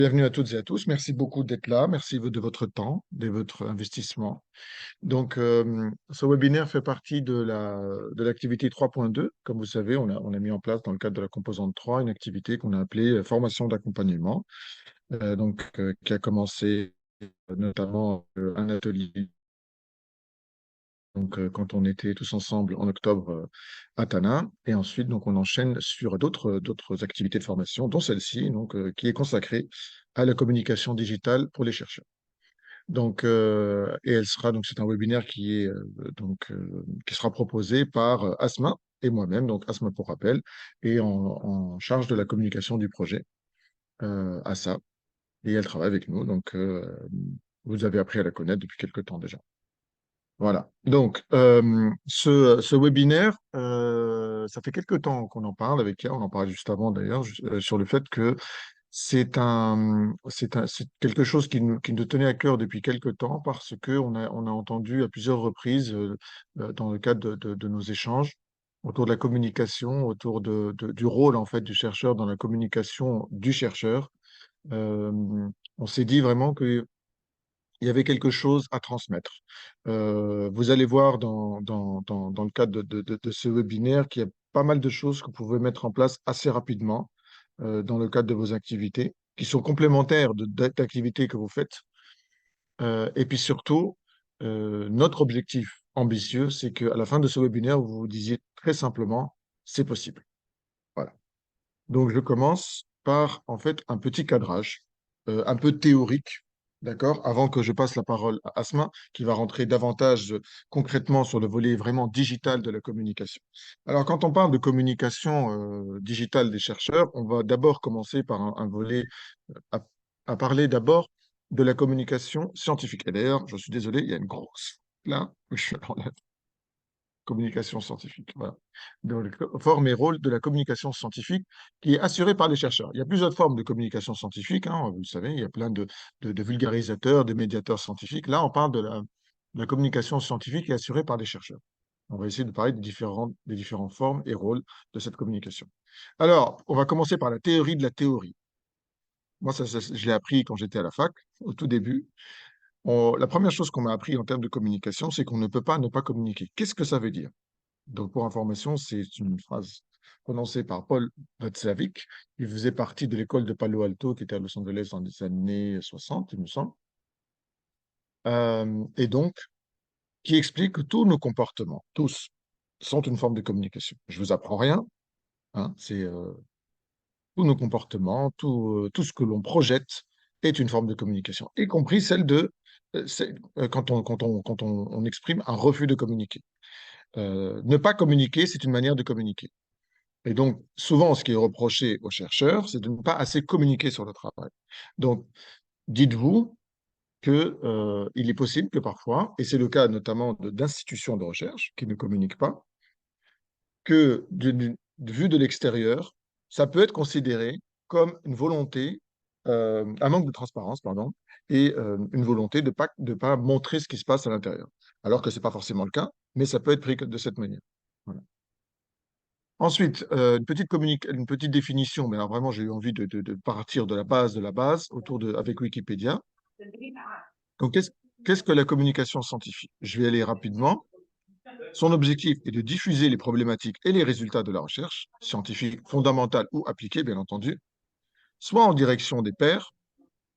Bienvenue à toutes et à tous. Merci beaucoup d'être là. Merci de votre temps, de votre investissement. Donc, ce webinaire fait partie de l'activité 3.2. Comme vous savez, on a mis en place dans le cadre de la composante 3 une activité qu'on a appelée formation d'accompagnement, qui a commencé notamment un atelier quand on était tous ensemble en octobre à Tana. Et ensuite, donc, on enchaîne sur d'autres activités de formation, dont celle-ci, qui est consacrée à la communication digitale pour les chercheurs. Et elle sera, donc, c'est un webinaire qui sera proposé par Asma et moi-même, donc Asma pour rappel, et en charge de la communication du projet, Assa. Et elle travaille avec nous, vous avez appris à la connaître depuis quelques temps déjà. Voilà. Ce webinaire, ça fait quelque temps qu'on en parle avec elle, on en parlait juste avant d'ailleurs, sur le fait que c'est quelque chose qui nous tenait à cœur depuis quelque temps parce qu'on a entendu à plusieurs reprises, dans le cadre de nos échanges, autour de la communication, autour du rôle en fait du chercheur dans la communication du chercheur. Euh, on s'est dit vraiment que il y avait quelque chose à transmettre. Vous allez voir dans le cadre de ce webinaire qu'il y a pas mal de choses que vous pouvez mettre en place assez rapidement dans le cadre de vos activités, qui sont complémentaires d'activités que vous faites. Et puis surtout, notre objectif ambitieux, c'est qu'à la fin de ce webinaire, vous vous disiez très simplement, c'est possible. Voilà. Donc, je commence par, en fait, un petit cadrage, un peu théorique, d'accord, avant que je passe la parole à Asma, qui va rentrer davantage concrètement sur le volet vraiment digital de la communication. Alors, quand on parle de communication digitale des chercheurs, on va d'abord commencer par un volet, à, à parler d'abord de la communication scientifique. Et d'ailleurs, je suis désolé, il y a une grosse là, je l'enlève. Communication scientifique. Voilà. Donc, forme et rôle de la communication scientifique qui est assurée par les chercheurs. Il y a plusieurs formes de communication scientifique, hein, vous le savez, il y a plein de vulgarisateurs, de médiateurs scientifiques. Là, on parle de la communication scientifique qui est assurée par les chercheurs. On va essayer de parler des différentes formes et rôles de cette communication. Alors, on va commencer par la théorie de la théorie. Moi, je l'ai appris quand j'étais à la fac, au tout début. La première chose qu'on m'a appris en termes de communication, c'est qu'on ne peut pas ne pas communiquer. Qu'est-ce que ça veut dire? Donc, pour information, c'est une phrase prononcée par Paul Watzlawick, qui faisait partie de l'école de Palo Alto, qui était à Los Angeles dans les années 60, il me semble, et donc qui explique que tous nos comportements, tous, sont une forme de communication. Je vous apprends rien, hein, c'est tous nos comportements, tout ce que l'on projette est une forme de communication, y compris celle quand on exprime un refus de communiquer. Ne pas communiquer, c'est une manière de communiquer. Et donc, souvent, ce qui est reproché aux chercheurs, c'est de ne pas assez communiquer sur le travail. Donc, dites-vous que, il est possible que parfois, et c'est le cas notamment d'institutions de recherche qui ne communiquent pas, que vue de l'extérieur, ça peut être considéré comme une volonté, un manque de transparence, pardon, et une volonté de pas montrer ce qui se passe à l'intérieur. Alors que ce n'est pas forcément le cas, mais ça peut être pris de cette manière. Voilà. Ensuite, une petite définition, mais alors vraiment, j'ai eu envie de partir de la base, avec Wikipédia. Donc, qu'est-ce que la communication scientifique? Je vais aller rapidement. Son objectif est de diffuser les problématiques et les résultats de la recherche, scientifique, fondamentale ou appliquée, bien entendu, soit en direction des pairs,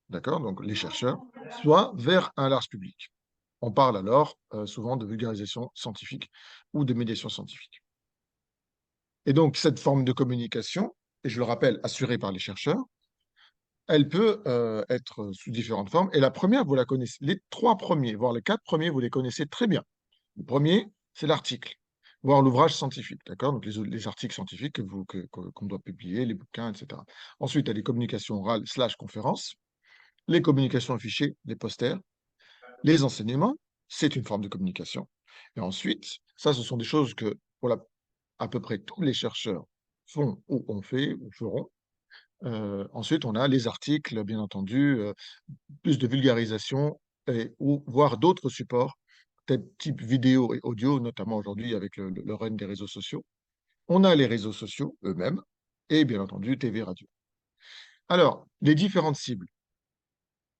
d'accord, donc les chercheurs, soit vers un large public. On parle alors souvent de vulgarisation scientifique ou de médiation scientifique. Et donc, cette forme de communication, et je le rappelle, assurée par les chercheurs, elle peut être sous différentes formes. Et la première, vous la connaissez. Les trois premiers, voire les quatre premiers, vous les connaissez très bien. Le premier, c'est l'article, voire l'ouvrage scientifique, d'accord? Donc, les articles scientifiques qu'on doit publier, les bouquins, etc. Ensuite, il y a les communications orales / conférences, les communications affichées, les posters, les enseignements, c'est une forme de communication. Et ensuite, ça, ce sont des choses que, à peu près tous les chercheurs font ou ont fait ou feront. Ensuite, on a les articles, bien entendu, plus de vulgarisation ou voire d'autres supports, type vidéo et audio, notamment aujourd'hui avec le règne des réseaux sociaux. On a les réseaux sociaux eux-mêmes et bien entendu TV, radio. Alors, les différentes cibles.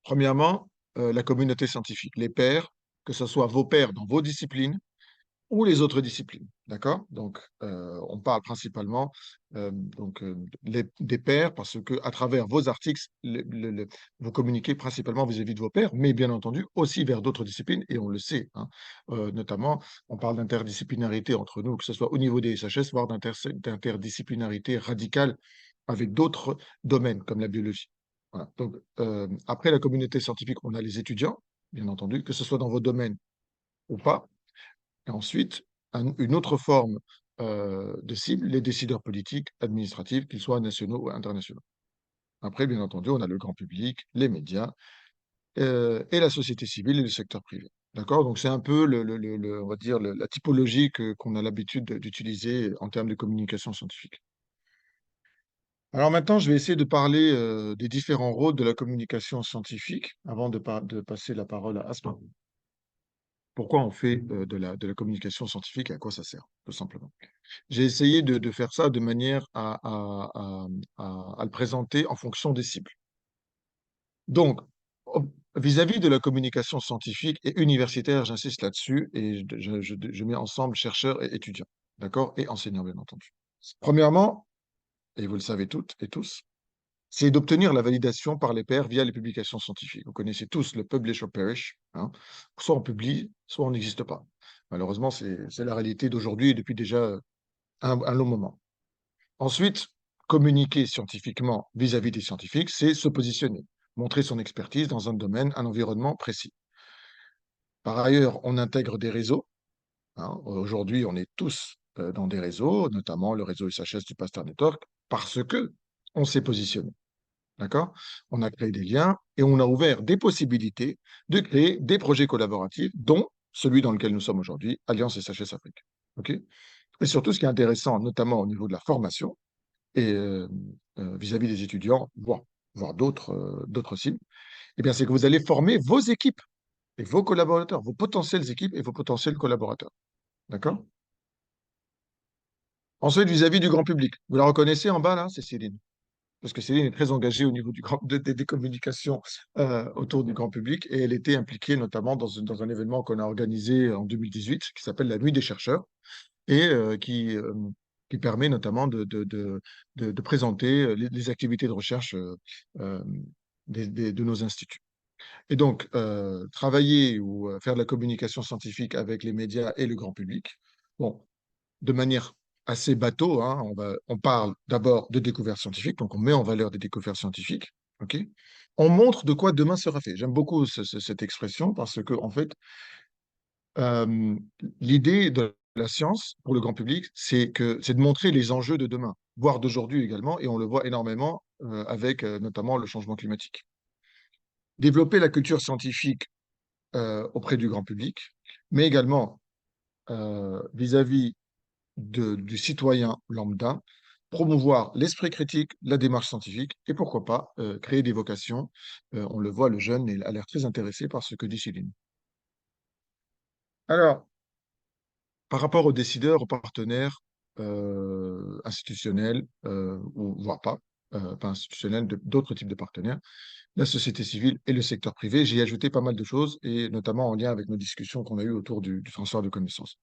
Premièrement, la communauté scientifique, les pairs, que ce soit vos pairs dans vos disciplines ou les autres disciplines. D'accord? Donc, on parle principalement des pairs parce que à travers vos articles, vous communiquez principalement vis-à-vis de vos pairs, mais bien entendu aussi vers d'autres disciplines, et on le sait, hein. Notamment, on parle d'interdisciplinarité entre nous, que ce soit au niveau des SHS, voire d'interdisciplinarité radicale avec d'autres domaines comme la biologie. Voilà. Donc, après la communauté scientifique, on a les étudiants, bien entendu, que ce soit dans vos domaines ou pas. Et ensuite, une autre forme de cible, les décideurs politiques, administratifs, qu'ils soient nationaux ou internationaux. Après, bien entendu, on a le grand public, les médias, et la société civile et le secteur privé. D'accord? Donc, c'est un peu, on va dire, la typologie qu'on a l'habitude d'utiliser en termes de communication scientifique. Alors maintenant, je vais essayer de parler des différents rôles de la communication scientifique avant de passer la parole à Asma. Pourquoi on fait de la communication scientifique et à quoi ça sert, tout simplement. J'ai essayé de faire ça de manière à le présenter en fonction des cibles. Donc, vis-à-vis de la communication scientifique et universitaire, j'insiste là-dessus et je mets ensemble chercheurs et étudiants, d'accord? Et enseignants, bien entendu. Premièrement, et vous le savez toutes et tous, c'est d'obtenir la validation par les pairs via les publications scientifiques. Vous connaissez tous le publish or perish, hein. Soit on publie, soit on n'existe pas. Malheureusement, c'est la réalité d'aujourd'hui et depuis déjà un long moment. Ensuite, communiquer scientifiquement vis-à-vis des scientifiques, c'est se positionner, montrer son expertise dans un domaine, un environnement précis. Par ailleurs, on intègre des réseaux, hein. Aujourd'hui, on est tous dans des réseaux, notamment le réseau SHS du Pasteur Network, parce que on s'est positionné. D'accord? On a créé des liens et on a ouvert des possibilités de créer des projets collaboratifs, dont celui dans lequel nous sommes aujourd'hui, Alliance SHS Afrique. OK? Et surtout, ce qui est intéressant, notamment au niveau de la formation et vis-à-vis des étudiants, voire d'autres cibles, eh bien, c'est que vous allez former vos équipes et vos collaborateurs, vos potentielles équipes et vos potentiels collaborateurs. D'accord? Ensuite, vis-à-vis du grand public, vous la reconnaissez en bas, là, c'est Céline. Parce que Céline est très engagée au niveau des communications autour du grand public et elle était impliquée notamment dans un événement qu'on a organisé en 2018 qui s'appelle la Nuit des chercheurs et qui permet notamment de présenter les activités de recherche euh, de nos instituts. Et donc, travailler ou faire de la communication scientifique avec les médias et le grand public, bon, de manière assez bateau, hein, on parle d'abord de découvertes scientifiques, donc on met en valeur des découvertes scientifiques, ok? On montre de quoi demain sera fait. J'aime beaucoup cette expression parce que, en fait, euh, l'idée de la science pour le grand public, c'est de montrer les enjeux de demain, voire d'aujourd'hui également, et on le voit énormément avec notamment le changement climatique. Développer la culture scientifique auprès du grand public, mais également vis-à-vis du citoyen lambda, promouvoir l'esprit critique, la démarche scientifique et pourquoi pas créer des vocations. On le voit, le jeune a l'air très intéressé par ce que dit Céline. Alors, par rapport aux décideurs, aux partenaires institutionnels, ou voire pas institutionnels, d'autres types de partenaires, la société civile et le secteur privé, j'ai ajouté pas mal de choses et notamment en lien avec nos discussions qu'on a eues autour du transfert de connaissances.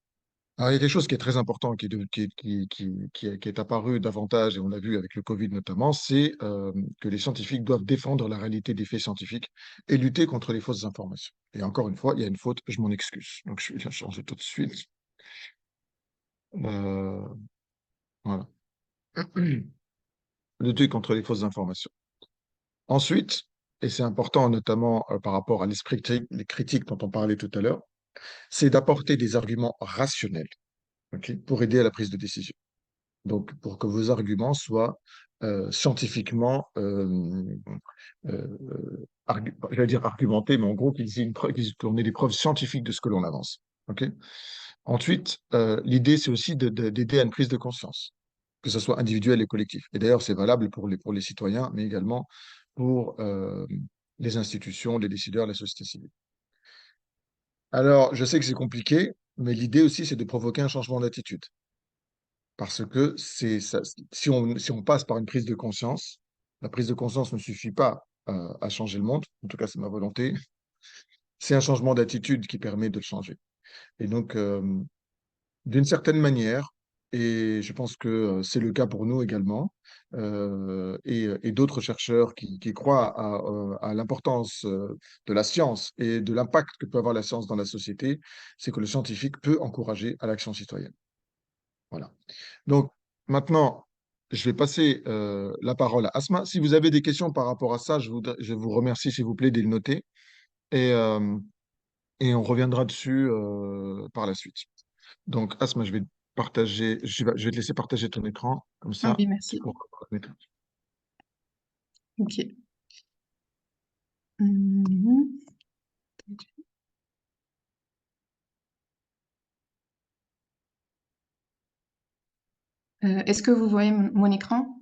Alors, il y a quelque chose qui est très important, qui est apparu davantage, et on l'a vu avec le Covid notamment, c'est que les scientifiques doivent défendre la réalité des faits scientifiques et lutter contre les fausses informations. Et encore une fois, il y a une faute, je m'en excuse. Donc, je vais la changer tout de suite. Euh, voilà. Lutter contre les fausses informations. Ensuite, et c'est important notamment par rapport à l'esprit critique dont on parlait tout à l'heure, c'est d'apporter des arguments rationnels, ok, pour aider à la prise de décision. Donc, pour que vos arguments soient scientifiquement, j'allais dire argumentés, mais en gros, qu'on ait des preuves scientifiques de ce que l'on avance. OK? Ensuite, l'idée, c'est aussi d'aider à une prise de conscience, que ce soit individuel et collectif. Et d'ailleurs, c'est valable pour les citoyens, mais également pour les institutions, les décideurs, la société civile. Alors, je sais que c'est compliqué, mais l'idée aussi, c'est de provoquer un changement d'attitude. Parce que si on passe par une prise de conscience, la prise de conscience ne suffit pas à changer le monde. En tout cas, c'est ma volonté. C'est un changement d'attitude qui permet de le changer. Et donc, d'une certaine manière, et je pense que c'est le cas pour nous également, et d'autres chercheurs qui croient à l'importance de la science et de l'impact que peut avoir la science dans la société, c'est que le scientifique peut encourager à l'action citoyenne. Voilà. Donc, maintenant, je vais passer la parole à Asma. Si vous avez des questions par rapport à ça, je vous remercie, s'il vous plaît, de les noter. Et, euh, et on reviendra dessus par la suite. Donc, Asma, je vais te laisser partager ton écran, comme Ah ça, oui, tu merci. pourras mettre. Ok. Mhm. Est-ce que vous voyez mon écran?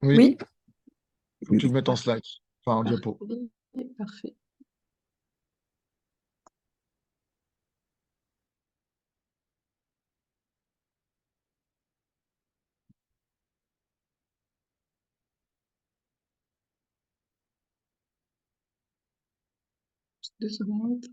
Oui, Oui, il faut que tu le mettes en slide, enfin en diapo. Parfait, parfait. Juste 2 secondes.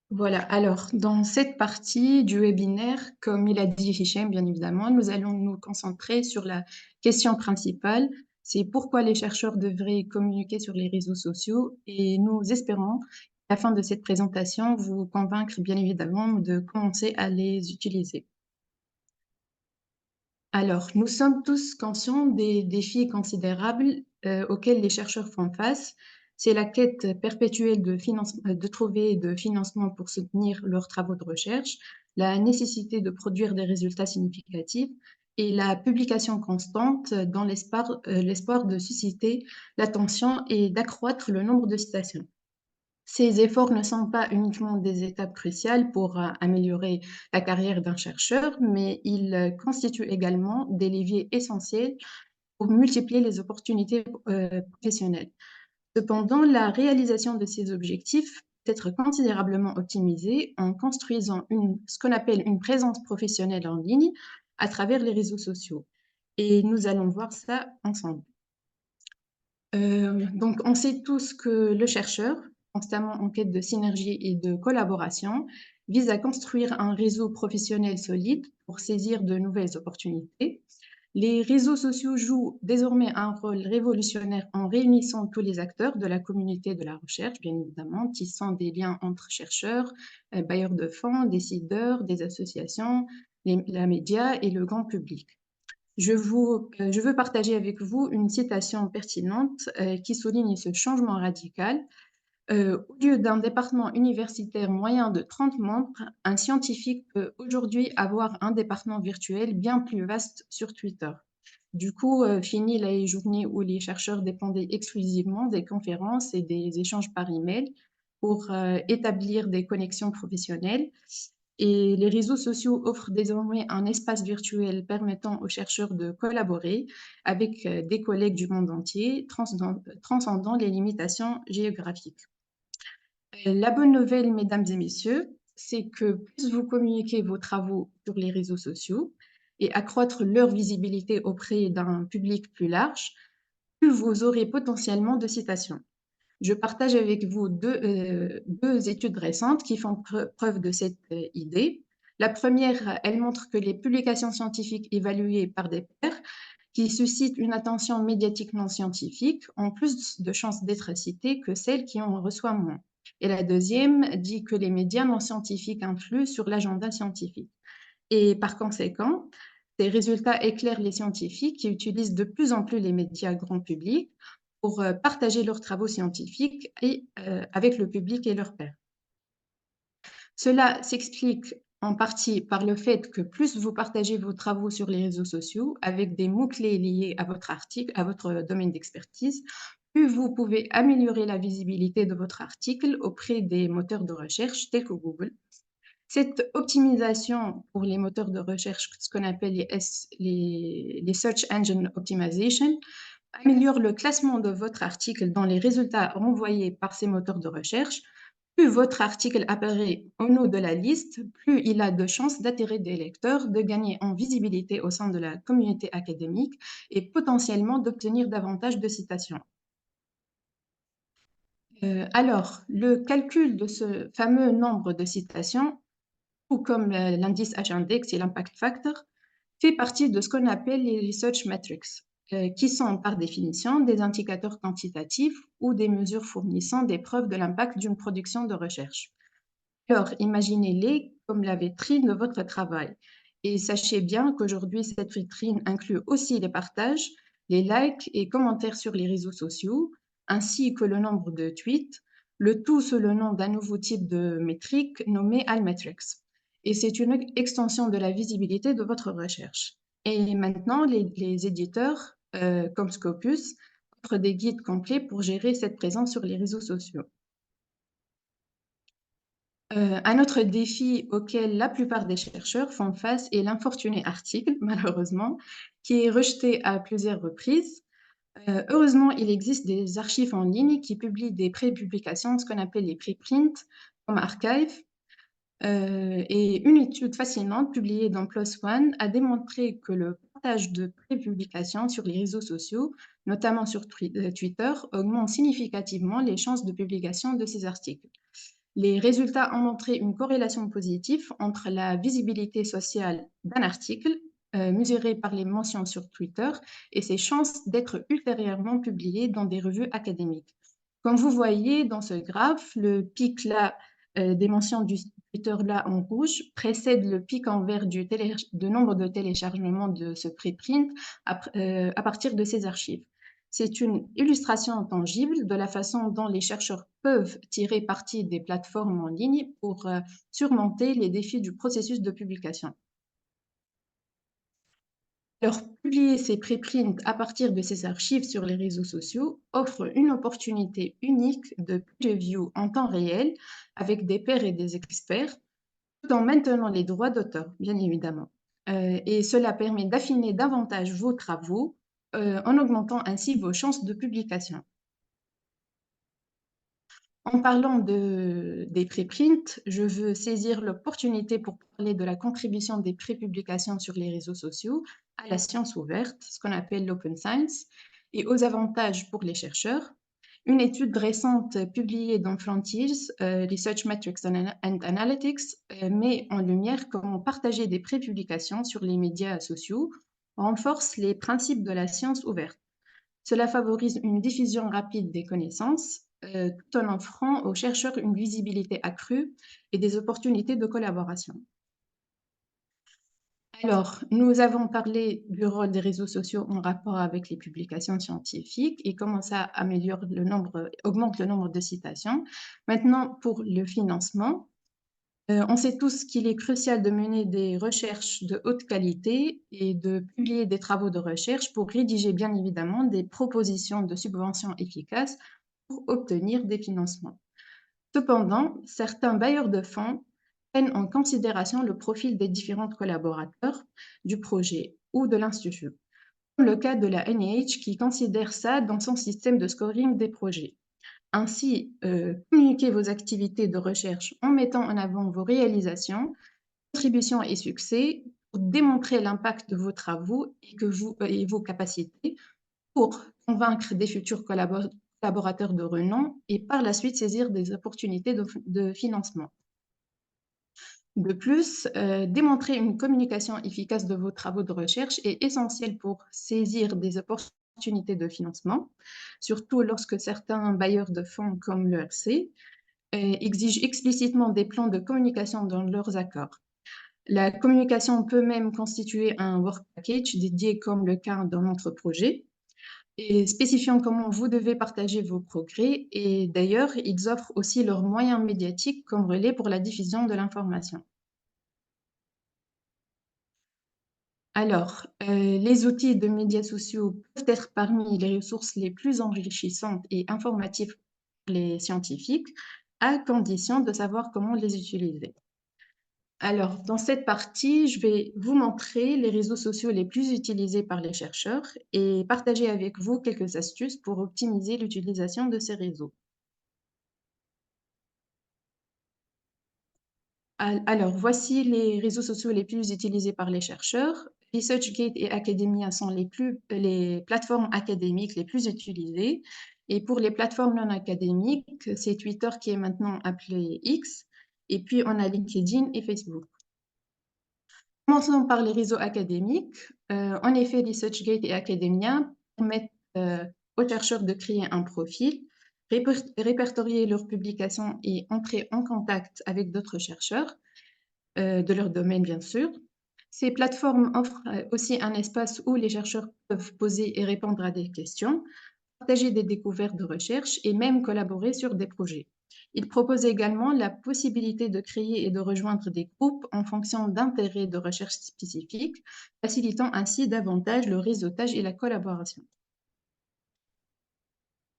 Voilà, alors dans cette partie du webinaire, comme il a dit Hichem, bien évidemment, nous allons nous concentrer sur la question principale, c'est pourquoi les chercheurs devraient communiquer sur les réseaux sociaux et nous espérons, à la fin de cette présentation, vous convaincre bien évidemment de commencer à les utiliser. Alors, nous sommes tous conscients des défis considérables auxquels les chercheurs font face. C'est la quête perpétuelle de trouver de financement pour soutenir leurs travaux de recherche, la nécessité de produire des résultats significatifs et la publication constante dans l'espoir de susciter l'attention et d'accroître le nombre de citations. Ces efforts ne sont pas uniquement des étapes cruciales pour améliorer la carrière d'un chercheur, mais ils constituent également des leviers essentiels pour multiplier les opportunités professionnelles. Cependant, la réalisation de ces objectifs peut être considérablement optimisée en construisant ce qu'on appelle une présence professionnelle en ligne à travers les réseaux sociaux. Et nous allons voir ça ensemble. Donc, on sait tous que le chercheur, constamment en quête de synergie et de collaboration, vise à construire un réseau professionnel solide pour saisir de nouvelles opportunités. Les réseaux sociaux jouent désormais un rôle révolutionnaire en réunissant tous les acteurs de la communauté de la recherche, bien évidemment, tissant des liens entre chercheurs, bailleurs de fonds, décideurs, des associations, les médias et le grand public. Je veux partager avec vous une citation pertinente qui souligne ce changement radical. Au lieu d'un département universitaire moyen de 30 membres, un scientifique peut aujourd'hui avoir un département virtuel bien plus vaste sur Twitter. Du coup, fini les journées où les chercheurs dépendaient exclusivement des conférences et des échanges par email pour établir des connexions professionnelles. Et les réseaux sociaux offrent désormais un espace virtuel permettant aux chercheurs de collaborer avec des collègues du monde entier, transcendant les limitations géographiques. La bonne nouvelle, mesdames et messieurs, c'est que plus vous communiquez vos travaux sur les réseaux sociaux et accroître leur visibilité auprès d'un public plus large, plus vous aurez potentiellement de citations. Je partage avec vous deux études récentes qui font preuve de cette idée. La première, elle montre que les publications scientifiques évaluées par des pairs qui suscitent une attention médiatique non scientifique ont plus de chances d'être citées que celles qui en reçoivent moins. Et la deuxième dit que les médias non scientifiques influent sur l'agenda scientifique. Et par conséquent, ces résultats éclairent les scientifiques qui utilisent de plus en plus les médias grand public pour partager leurs travaux scientifiques avec le public et leurs pairs. Cela s'explique en partie par le fait que plus vous partagez vos travaux sur les réseaux sociaux avec des mots-clés liés à votre article, à votre domaine d'expertise, plus vous pouvez améliorer la visibilité de votre article auprès des moteurs de recherche tels que Google. Cette optimisation pour les moteurs de recherche, ce qu'on appelle les Search Engine Optimization, améliore le classement de votre article dans les résultats renvoyés par ces moteurs de recherche, Plus votre article apparaît au haut de la liste, plus il a de chances d'attirer des lecteurs, de gagner en visibilité au sein de la communauté académique et potentiellement d'obtenir davantage de citations. Alors, le calcul de ce fameux nombre de citations, tout comme l'indice H-index et l'impact factor, fait partie de ce qu'on appelle les research metrics, qui sont par définition des indicateurs quantitatifs ou des mesures fournissant des preuves de l'impact d'une production de recherche. Alors, imaginez-les comme la vitrine de votre travail. Et sachez bien qu'aujourd'hui, cette vitrine inclut aussi les partages, les likes et commentaires sur les réseaux sociaux, ainsi que le nombre de tweets, le tout sous le nom d'un nouveau type de métrique nommé Almetrics. Et c'est une extension de la visibilité de votre recherche. Et maintenant, les éditeurs, comme Scopus, offrent des guides complets pour gérer cette présence sur les réseaux sociaux. Un autre défi auquel la plupart des chercheurs font face est l'infortuné article, malheureusement, qui est rejeté à plusieurs reprises. Heureusement, il existe des archives en ligne qui publient des pré-publications, ce qu'on appelle les préprints, comme Archive. Et une étude fascinante publiée dans PLOS ONE a démontré que le partage de pré-publications sur les réseaux sociaux, notamment sur Twitter, augmente significativement les chances de publication de ces articles. Les résultats ont montré une corrélation positive entre la visibilité sociale d'un article, mesurée par les mentions sur Twitter, et ses chances d'être ultérieurement publié dans des revues académiques. Comme vous voyez dans ce graphe, le pic là, des mentions du Twitter là en rouge précède le pic en vert de nombre de téléchargements de ce préprint à partir de ces archives. C'est une illustration tangible de la façon dont les chercheurs peuvent tirer parti des plateformes en ligne pour surmonter les défis du processus de publication. Alors, publier ces préprints à partir de ces archives sur les réseaux sociaux offre une opportunité unique de peer review en temps réel avec des pairs et des experts, tout en maintenant les droits d'auteur, bien évidemment. Et cela permet d'affiner davantage vos travaux en augmentant ainsi vos chances de publication. En parlant des préprints, je veux saisir l'opportunité pour parler de la contribution des prépublications sur les réseaux sociaux à la science ouverte, ce qu'on appelle l'open science, et aux avantages pour les chercheurs. Une étude récente publiée dans Frontiers, Research Metrics and Analytics, met en lumière comment partager des prépublications sur les médias sociaux renforce les principes de la science ouverte. Cela favorise une diffusion rapide des connaissances, tout en offrant aux chercheurs une visibilité accrue et des opportunités de collaboration. Alors, nous avons parlé du rôle des réseaux sociaux en rapport avec les publications scientifiques et comment ça augmente le nombre de citations. Maintenant, pour le financement, on sait tous qu'il est crucial de mener des recherches de haute qualité et de publier des travaux de recherche pour rédiger bien évidemment des propositions de subventions efficaces pour obtenir des financements. Cependant, certains bailleurs de fonds prennent en considération le profil des différents collaborateurs du projet ou de l'institut, comme le cas de la NIH qui considère ça dans son système de scoring des projets. Ainsi, communiquez vos activités de recherche en mettant en avant vos réalisations, contributions et succès pour démontrer l'impact de vos travaux et vos capacités pour convaincre des futurs collaborateurs de renom et par la suite saisir des opportunités de financement. De plus, démontrer une communication efficace de vos travaux de recherche est essentiel pour saisir des opportunités de financement, surtout lorsque certains bailleurs de fonds comme l'ERC exigent explicitement des plans de communication dans leurs accords. La communication peut même constituer un work package dédié comme le cas dans notre projet et spécifiant comment vous devez partager vos progrès et d'ailleurs, ils offrent aussi leurs moyens médiatiques comme relais pour la diffusion de l'information. Alors, les outils de médias sociaux peuvent être parmi les ressources les plus enrichissantes et informatives pour les scientifiques, à condition de savoir comment les utiliser. Alors, dans cette partie, je vais vous montrer les réseaux sociaux les plus utilisés par les chercheurs et partager avec vous quelques astuces pour optimiser l'utilisation de ces réseaux. Alors, voici les réseaux sociaux les plus utilisés par les chercheurs. ResearchGate et Academia sont les plateformes académiques les plus utilisées. Et pour les plateformes non académiques, c'est Twitter qui est maintenant appelé X. Et puis, on a LinkedIn et Facebook. Commençons par les réseaux académiques. En effet, ResearchGate et Academia permettent aux chercheurs de créer un profil, répertorier leurs publications et entrer en contact avec d'autres chercheurs de leur domaine, bien sûr. Ces plateformes offrent aussi un espace où les chercheurs peuvent poser et répondre à des questions, partager des découvertes de recherche et même collaborer sur des projets. Ils proposent également la possibilité de créer et de rejoindre des groupes en fonction d'intérêts de recherche spécifiques, facilitant ainsi davantage le réseautage et la collaboration.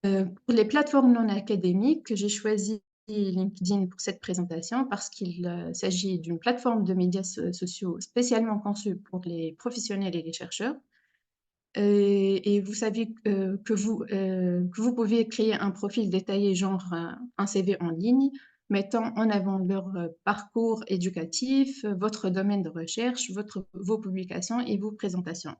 Pour les plateformes non académiques, j'ai choisi LinkedIn pour cette présentation parce qu'il s'agit d'une plateforme de médias sociaux spécialement conçue pour les professionnels et les chercheurs. Et vous savez que vous pouvez créer un profil détaillé, genre un CV en ligne, mettant en avant leur parcours éducatif, votre domaine de recherche, vos publications et vos présentations.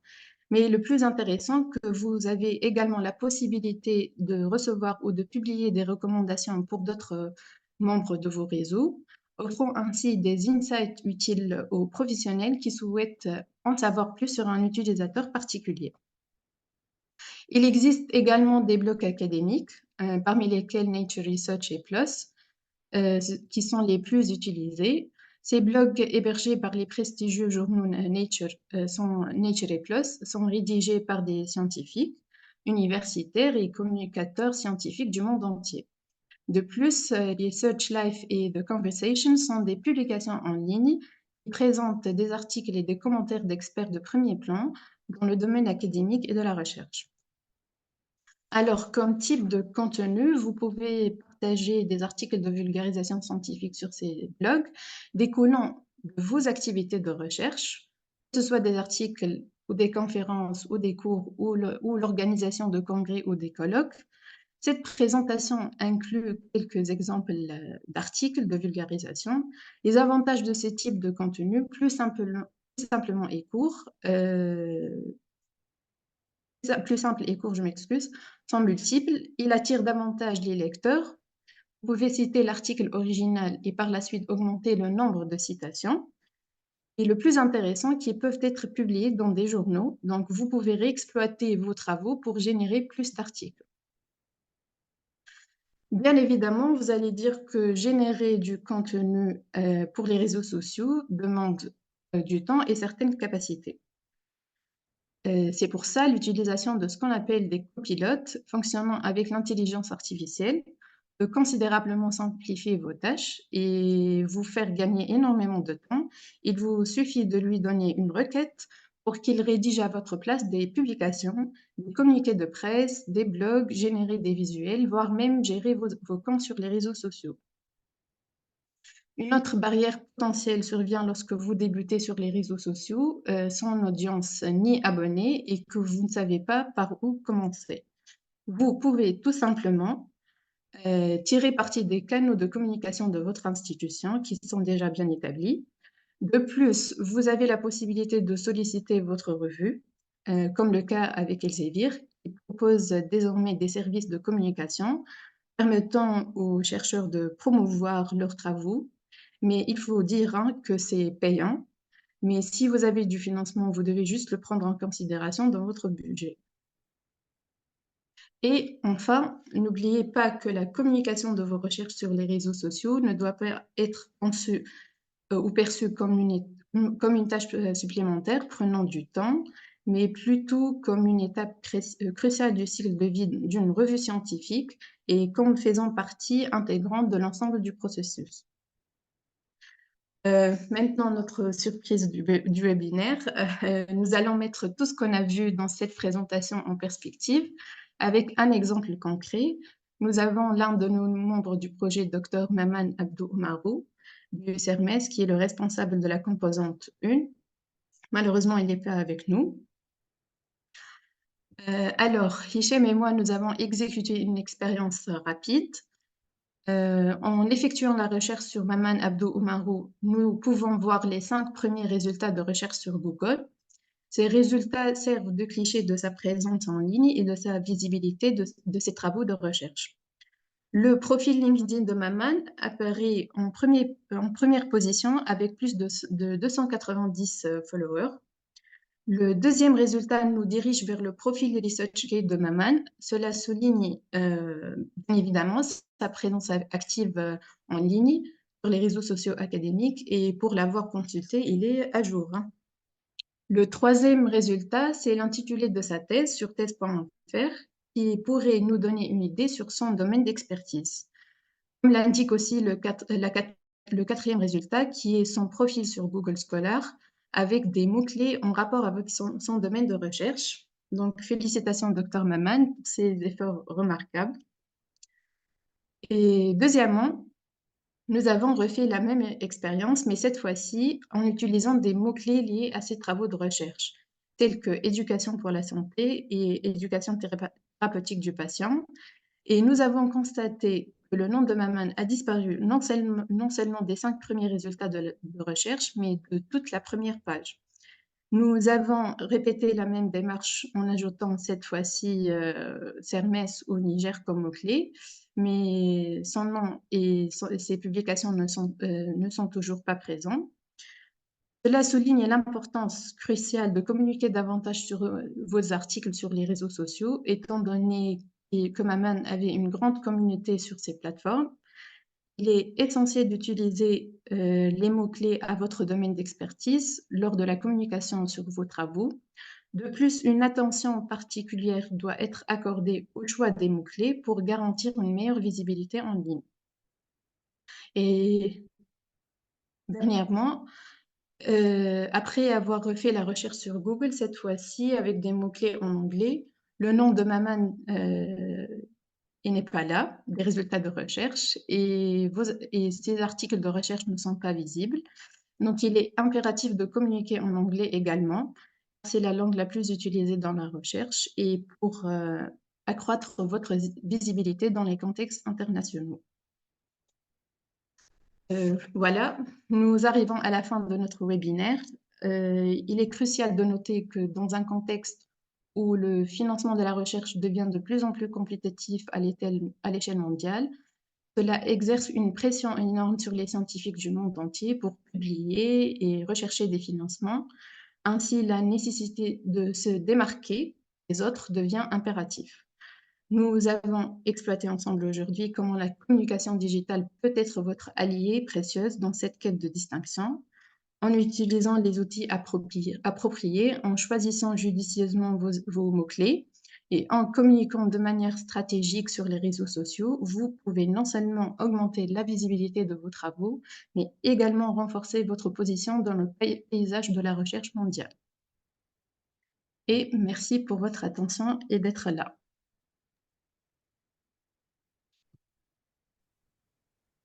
Mais le plus intéressant, que vous avez également la possibilité de recevoir ou de publier des recommandations pour d'autres membres de vos réseaux, offrant ainsi des insights utiles aux professionnels qui souhaitent en savoir plus sur un utilisateur particulier. Il existe également des blogs académiques, parmi lesquels Nature Research et PLOS, qui sont les plus utilisés. Ces blogs hébergés par les prestigieux journaux Nature et PLOS sont rédigés par des scientifiques, universitaires et communicateurs scientifiques du monde entier. De plus, les Search Life et The Conversation sont des publications en ligne qui présentent des articles et des commentaires d'experts de premier plan dans le domaine académique et de la recherche. Alors, comme type de contenu, vous pouvez partager des articles de vulgarisation scientifique sur ces blogs, découlant de vos activités de recherche, que ce soit des articles ou des conférences ou des cours ou l'organisation de congrès ou des colloques. Cette présentation inclut quelques exemples d'articles de vulgarisation. Les avantages de ce type de contenu, simplement et court, plus simple et court, je m'excuse, sont multiples. Il attire davantage les lecteurs. Vous pouvez citer l'article original et par la suite augmenter le nombre de citations. Et le plus intéressant, qui peuvent être publiés dans des journaux. Donc, vous pouvez réexploiter vos travaux pour générer plus d'articles. Bien évidemment, vous allez dire que générer du contenu pour les réseaux sociaux demande du temps et certaines capacités. C'est pour ça l'utilisation de ce qu'on appelle des copilotes fonctionnant avec l'intelligence artificielle peut considérablement simplifier vos tâches et vous faire gagner énormément de temps. Il vous suffit de lui donner une requête pour qu'il rédige à votre place des publications, des communiqués de presse, des blogs, générer des visuels, voire même gérer vos comptes sur les réseaux sociaux. Une autre barrière potentielle survient lorsque vous débutez sur les réseaux sociaux, sans audience ni abonnés et que vous ne savez pas par où commencer. Vous pouvez tout simplement tirer parti des canaux de communication de votre institution qui sont déjà bien établis. De plus, vous avez la possibilité de solliciter votre revue, comme le cas avec Elsevier, qui propose désormais des services de communication permettant aux chercheurs de promouvoir leurs travaux. Mais il faut dire que c'est payant. Mais si vous avez du financement, vous devez juste le prendre en considération dans votre budget. Et enfin, n'oubliez pas que la communication de vos recherches sur les réseaux sociaux ne doit pas être conçue ou perçue comme une tâche supplémentaire prenant du temps, mais plutôt comme une étape cruciale du cycle de vie d'une revue scientifique et comme faisant partie intégrante de l'ensemble du processus. Maintenant, notre surprise du webinaire, nous allons mettre tout ce qu'on a vu dans cette présentation en perspective avec un exemple concret. Nous avons l'un de nos membres du projet, Dr Maman Abdou Oumarou, du CERMES, qui est le responsable de la composante 1. Malheureusement, il n'est pas avec nous. Alors, Hichem et moi, nous avons exécuté une expérience rapide. En effectuant la recherche sur Maman, Abdou ou Marou, nous pouvons voir les 5 premiers résultats de recherche sur Google. Ces résultats servent de cliché de sa présence en ligne et de sa visibilité de ses travaux de recherche. Le profil LinkedIn de Maman apparaît en première position avec plus de 290 followers. Le deuxième résultat nous dirige vers le profil ResearchGate de Maman. Cela souligne bien évidemment sa présence active en ligne sur les réseaux sociaux académiques et pour l'avoir consulté, il est à jour. Le troisième résultat, c'est l'intitulé de sa thèse sur thèse.fr qui pourrait nous donner une idée sur son domaine d'expertise. Comme l'indique aussi le quatrième résultat, qui est son profil sur Google Scholar, avec des mots-clés en rapport avec son domaine de recherche. Donc, félicitations, Dr Maman, pour ces efforts remarquables. Et deuxièmement, nous avons refait la même expérience, mais cette fois-ci en utilisant des mots-clés liés à ces travaux de recherche, tels que éducation pour la santé et éducation thérapeutique du patient. Et nous avons constaté que le nom de Maman a disparu non seulement des 5 premiers résultats de recherche, mais de toute la première page. Nous avons répété la même démarche en ajoutant cette fois-ci Sermès au Niger comme mot-clé, mais son nom et ses publications ne sont toujours pas présents. Cela souligne l'importance cruciale de communiquer davantage sur vos articles sur les réseaux sociaux, étant donné que Maman avait une grande communauté sur ces plateformes. Il est essentiel d'utiliser les mots-clés à votre domaine d'expertise lors de la communication sur vos travaux. De plus, une attention particulière doit être accordée au choix des mots-clés pour garantir une meilleure visibilité en ligne. Et dernièrement, après avoir refait la recherche sur Google, cette fois-ci avec des mots-clés en anglais, le nom de Maman il n'est pas là, des résultats de recherche, et ces articles de recherche ne sont pas visibles. Donc, il est impératif de communiquer en anglais également. C'est la langue la plus utilisée dans la recherche et pour accroître votre visibilité dans les contextes internationaux. Voilà, nous arrivons à la fin de notre webinaire. Il est crucial de noter que dans un contexte où le financement de la recherche devient de plus en plus compétitif à l'échelle mondiale, cela exerce une pression énorme sur les scientifiques du monde entier pour publier et rechercher des financements. Ainsi, la nécessité de se démarquer des autres devient impérative. Nous avons exploité ensemble aujourd'hui comment la communication digitale peut être votre alliée précieuse dans cette quête de distinction, en utilisant les outils appropriés, en choisissant judicieusement vos mots-clés et en communiquant de manière stratégique sur les réseaux sociaux, vous pouvez non seulement augmenter la visibilité de vos travaux, mais également renforcer votre position dans le paysage de la recherche mondiale. Et merci pour votre attention et d'être là.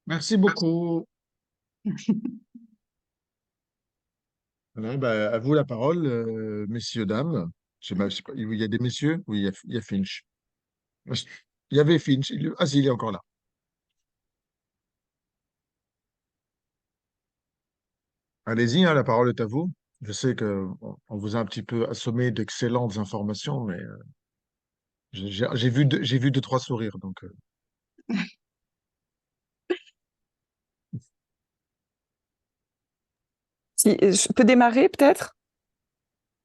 Merci beaucoup. Voilà, bah, à vous la parole, messieurs, dames. Je sais pas, il y a des messieurs? Oui, il y a Finch. Il y avait Finch. Ah, si, il est encore là. Allez-y, hein, la parole est à vous. Je sais que on vous a un petit peu assommé d'excellentes informations, mais j'ai vu deux, trois sourires. Donc, Si, je peux démarrer peut-être,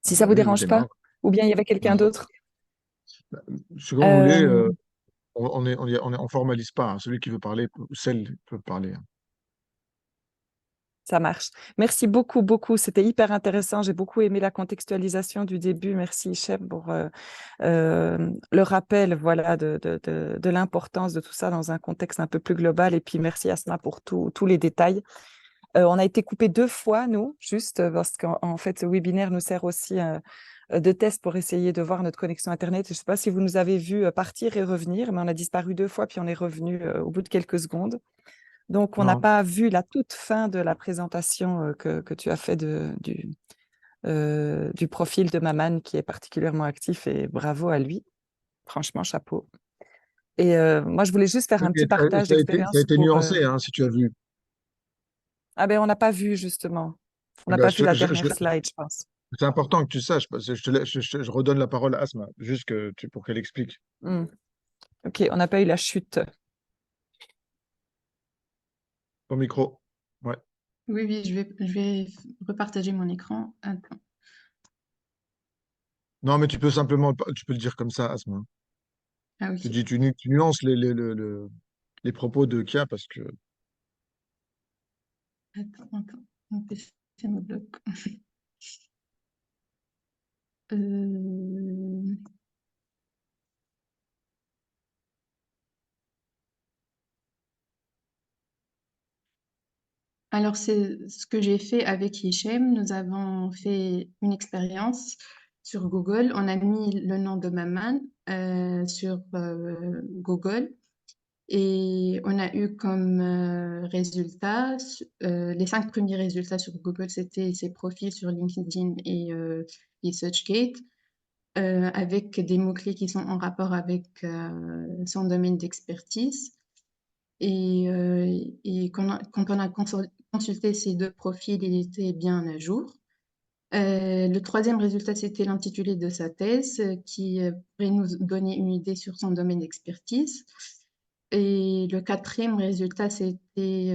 si ça bah vous oui, oui, dérange pas, démarre. ou bien il y avait quelqu'un Non, d'autre. ce que vous voulez, Euh, on formalise pas, hein. Celui qui veut parler, ou celle peut parler, hein. Ça marche. Merci beaucoup, beaucoup. C'était hyper intéressant. J'ai beaucoup aimé la contextualisation du début. Merci, Chef, pour le rappel, voilà, de l'importance de tout ça dans un contexte un peu plus global. Et puis, merci, Asma, pour tous les détails. On a été coupé 2 fois, nous, juste parce qu'en fait, ce webinaire nous sert aussi de test pour essayer de voir notre connexion Internet. Je ne sais pas si vous nous avez vu partir et revenir, mais on a disparu 2 fois, puis on est revenu au bout de quelques secondes. Donc, on n'a Non, pas vu la toute fin de la présentation que tu as fait du profil de Maman, qui est particulièrement actif, et bravo à lui. Franchement, chapeau. Et moi, je voulais juste faire Oui, un mais petit partage ça a d'expérience été pour... nuancé, hein, si tu as vu. Ah ben, on n'a pas vu, justement. On Eh n'a ben, pas vu la dernière slide, je pense. c'est important que tu saches, parce que je redonne la parole à Asma, juste pour qu'elle explique. Hmm. OK, on n'a pas eu la chute. Ton micro. Ouais. Oui, oui, je vais repartager mon écran. Attends. Non, mais tu peux le dire comme ça, Asma. Ah Tu oui. dis, tu nuances les propos de Kia parce que. Attends, attends. Mon PC me bloque. Euh, Alors, c'est ce que j'ai fait avec Hichem. Nous avons fait une expérience sur Google. On a mis le nom de Maman sur Google et on a eu comme résultat, les 5 premiers résultats sur Google, c'était ses profils sur LinkedIn et SearchGate avec des mots-clés qui sont en rapport avec son domaine d'expertise. Et quand on a consulté ces 2 profils, il était bien à jour. Le troisième résultat, c'était l'intitulé de sa thèse, qui pourrait nous donner une idée sur son domaine d'expertise. Et le quatrième résultat, c'était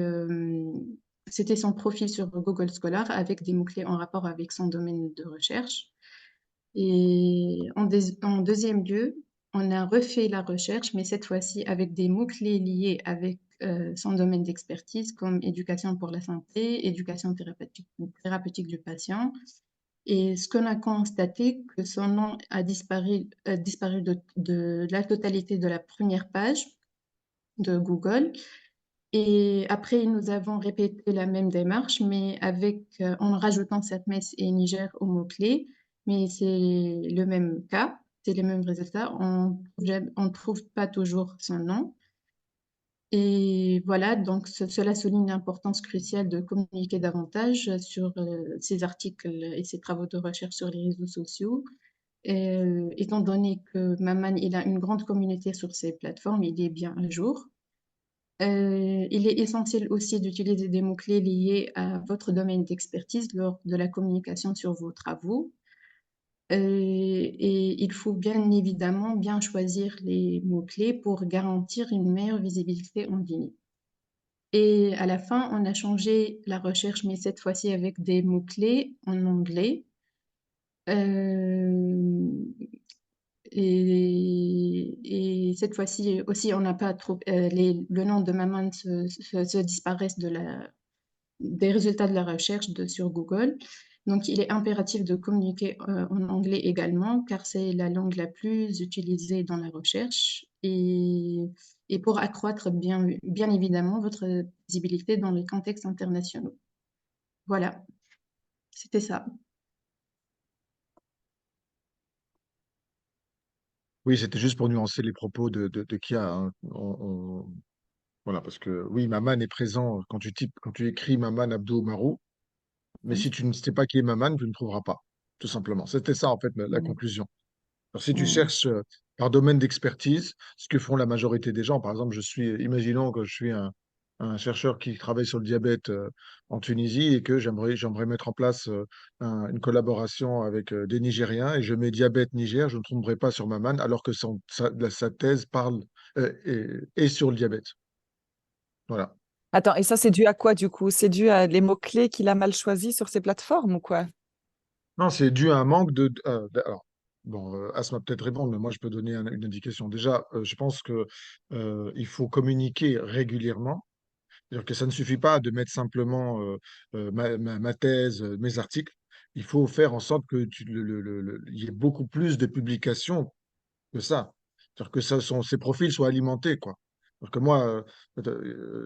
son profil sur Google Scholar avec des mots-clés en rapport avec son domaine de recherche. Et en deuxième lieu, on a refait la recherche, mais cette fois-ci avec des mots-clés liés avec son domaine d'expertise, comme éducation pour la santé, éducation thérapeutique du patient. Et ce qu'on a constaté, que son nom a disparu de la totalité de la première page de Google. Et après, nous avons répété la même démarche, mais en rajoutant cette messe et Niger aux mots-clés. Mais c'est le même cas, c'est les mêmes résultats. On trouve pas toujours son nom. Et voilà, donc cela souligne l'importance cruciale de communiquer davantage sur ces articles et ces travaux de recherche sur les réseaux sociaux. Étant donné que Maman, il a une grande communauté sur ces plateformes, il est bien à jour. Il est essentiel aussi d'utiliser des mots-clés liés à votre domaine d'expertise lors de la communication sur vos travaux. Et il faut bien évidemment bien choisir les mots-clés pour garantir une meilleure visibilité en ligne. Et à la fin, on a changé la recherche, mais cette fois-ci avec des mots-clés en anglais. Euh, et cette fois-ci aussi, on n'a pas trop, le nom de Maman se disparaissent des résultats de la recherche sur Google. Donc, il est impératif de communiquer en anglais également, car c'est la langue la plus utilisée dans la recherche et pour accroître bien évidemment votre visibilité dans les contextes internationaux. Voilà, c'était ça. Oui, c'était juste pour nuancer les propos de Kia, hein. Voilà, parce que oui, Maman est présent quand tu écris Maman Abdou Marou, mais si tu ne sais pas qui est Maman, tu ne trouveras pas, tout simplement. C'était ça, en fait, la Mm. conclusion. Alors, si tu Mm. cherches par domaine d'expertise, ce que font la majorité des gens, par exemple, imaginons que je suis un chercheur qui travaille sur le diabète en Tunisie et que j'aimerais mettre en place une collaboration avec des Nigériens et je mets diabète Niger, je ne tomberai pas sur Maman alors que sa thèse parle est sur le diabète. Voilà. Attends, et ça, c'est dû à quoi, du coup? C'est dû à les mots-clés qu'il a mal choisis sur ces plateformes ou quoi? Non, c'est dû à un manque alors, bon, Asma peut-être répondre, mais moi je peux donner une indication. Déjà, je pense que il faut communiquer régulièrement. C'est-à-dire que ça ne suffit pas de mettre simplement ma thèse, mes articles. Il faut faire en sorte que il y ait beaucoup plus de publications que ça. C'est-à-dire que ces profils soient alimentés, quoi. Alors que moi,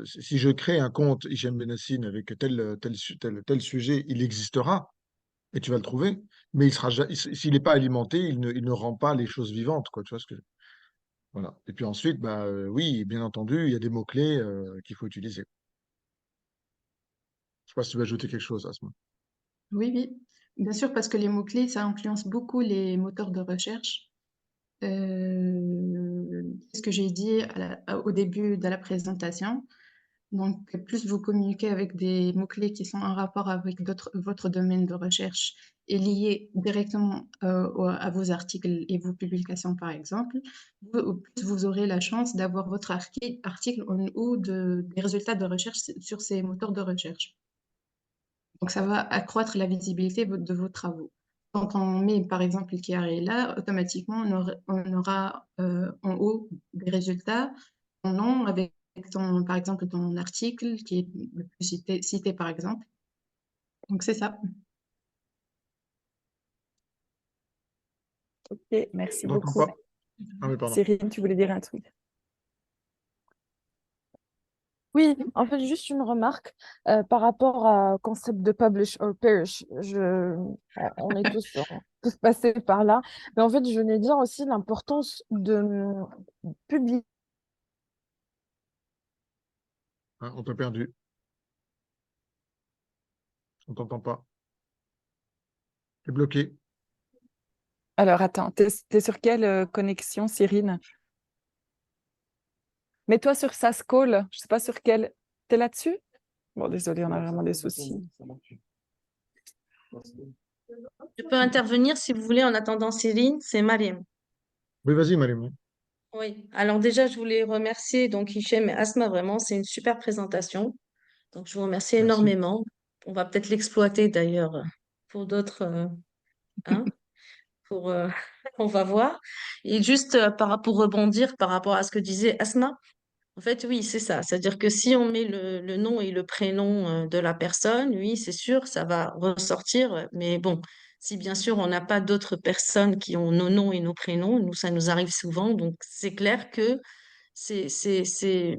si je crée un compte Hichem Benassine avec tel sujet, il existera et tu vas le trouver. Mais s'il n'est pas alimenté, il ne rend pas les choses vivantes, quoi. Tu vois ce que. Voilà. Et puis ensuite, bah, oui, bien entendu, il y a des mots-clés qu'il faut utiliser. Je sais pas si tu veux ajouter quelque chose à ce moment. Oui, oui, bien sûr, parce que les mots-clés, ça influence beaucoup les moteurs de recherche. ce que j'ai dit au début de la présentation. Donc, plus vous communiquez avec des mots-clés qui sont en rapport avec votre domaine de recherche et liés directement à vos articles et vos publications, par exemple, plus vous aurez la chance d'avoir votre article ou des résultats de recherche sur ces moteurs de recherche. Donc, ça va accroître la visibilité de vos travaux. Quand on met, par exemple, le est là, automatiquement, on aura en haut des résultats, en nom, avec par exemple, ton article qui est le plus cité, par exemple. Donc, c'est ça. Ok, merci On n'entend beaucoup. pas. Ah oui, pardon. Cyrine, tu voulais dire un truc? Oui, en fait, juste une remarque par rapport au concept de publish or perish. On est tous passés par là. Mais en fait, je venais dire aussi l'importance de publier. Hein, on t'a perdu. On t'entend pas. T'es bloqué. Alors, attends, t'es sur quelle connexion, Cyrine? Mets-toi sur SAS Call, je sais pas sur quel. T'es là-dessus? Bon, désolé, on a vraiment des soucis. Je peux intervenir si vous voulez en attendant Céline, c'est Mariam. Oui, vas-y, Malim. Oui, alors déjà, je voulais remercier donc Hichem et Asma, vraiment, c'est une super présentation. Donc, je vous remercie Merci. énormément. On va peut-être l'exploiter d'ailleurs pour d'autres, hein, pour, on va voir. Et juste pour rebondir par rapport à ce que disait Asma, en fait, oui, c'est ça. C'est-à-dire que si on met le nom et le prénom de la personne, oui, c'est sûr, ça va ressortir. Mais bon, si bien sûr on n'a pas d'autres personnes qui ont nos noms et nos prénoms, nous, ça nous arrive souvent. Donc, c'est clair que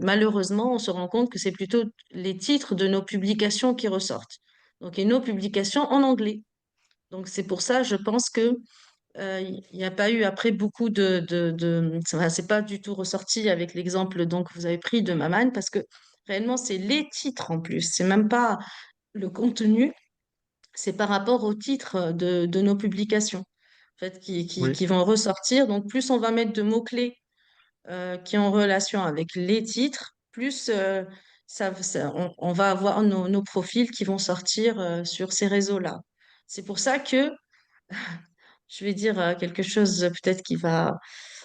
malheureusement, on se rend compte que c'est plutôt les titres de nos publications qui ressortent. Donc, et nos publications en anglais. Donc, c'est pour ça, je pense que il n'y a pas eu après beaucoup c'est pas du tout ressorti avec l'exemple donc que vous avez pris de Maman parce que réellement c'est les titres en plus, c'est même pas le contenu, c'est par rapport aux titres de nos publications en fait Oui. qui vont ressortir. Donc plus on va mettre de mots-clés qui ont relation avec les titres, plus on va avoir nos profils qui vont sortir sur ces réseaux-là. C'est pour ça que je vais dire quelque chose peut-être qui va...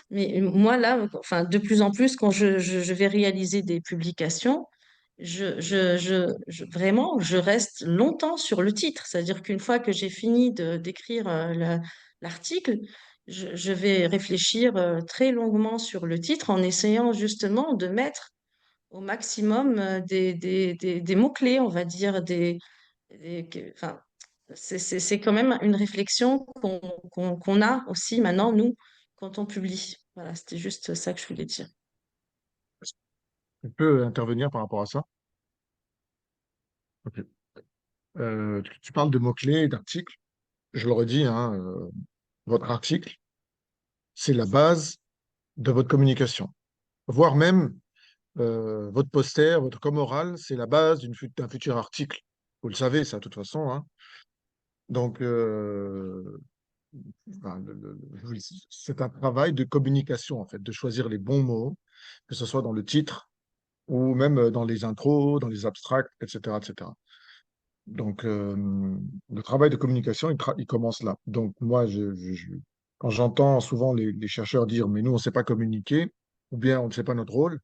Mais moi, là, enfin, de plus en plus, quand je vais réaliser des publications, vraiment, je reste longtemps sur le titre. C'est-à-dire qu'une fois que j'ai fini d'écrire l'article, je vais réfléchir très longuement sur le titre en essayant justement de mettre au maximum des mots-clés, on va dire, enfin, c'est quand même une réflexion qu'on a aussi maintenant, nous, quand on publie. Voilà, c'était juste ça que je voulais dire. Tu peux intervenir par rapport à ça? Ok. Tu parles de mots-clés, d'articles. Je le redis, hein, votre article, c'est la base de votre communication. Voire même votre poster, votre com oral, c'est la base d'un futur article. Vous le savez, ça, de toute façon, hein. Donc, enfin, oui, c'est un travail de communication, en fait, de choisir les bons mots, que ce soit dans le titre ou même dans les intros, dans les abstracts, etc., etc. Donc, le travail de communication, il commence là. Donc, moi, quand j'entends souvent les chercheurs dire, mais nous, on ne sait pas communiquer, ou bien on ne sait pas notre rôle,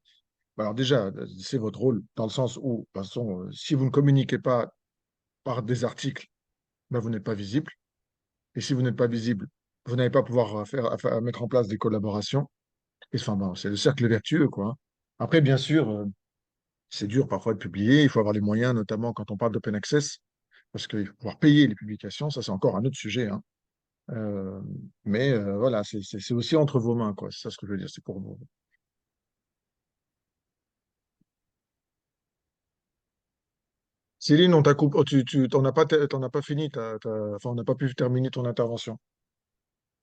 bah alors déjà, c'est votre rôle, dans le sens où, de toute façon, si vous ne communiquez pas par des articles, bah, vous n'êtes pas visible. Et si vous n'êtes pas visible, vous n'allez pas pouvoir mettre en place des collaborations. Et enfin, bon, c'est le cercle vertueux, quoi, hein. Après, bien sûr, c'est dur parfois de publier. Il faut avoir les moyens, notamment quand on parle d'open access, parce qu'il faut pouvoir payer les publications. Ça, c'est encore un autre sujet, hein. Euh, mais voilà, c'est aussi entre vos mains, quoi. C'est ça ce que je veux dire. C'est pour vous. Céline, on t'a coupé. Oh, t'en as pas fini. Enfin, on n'a pas pu terminer ton intervention.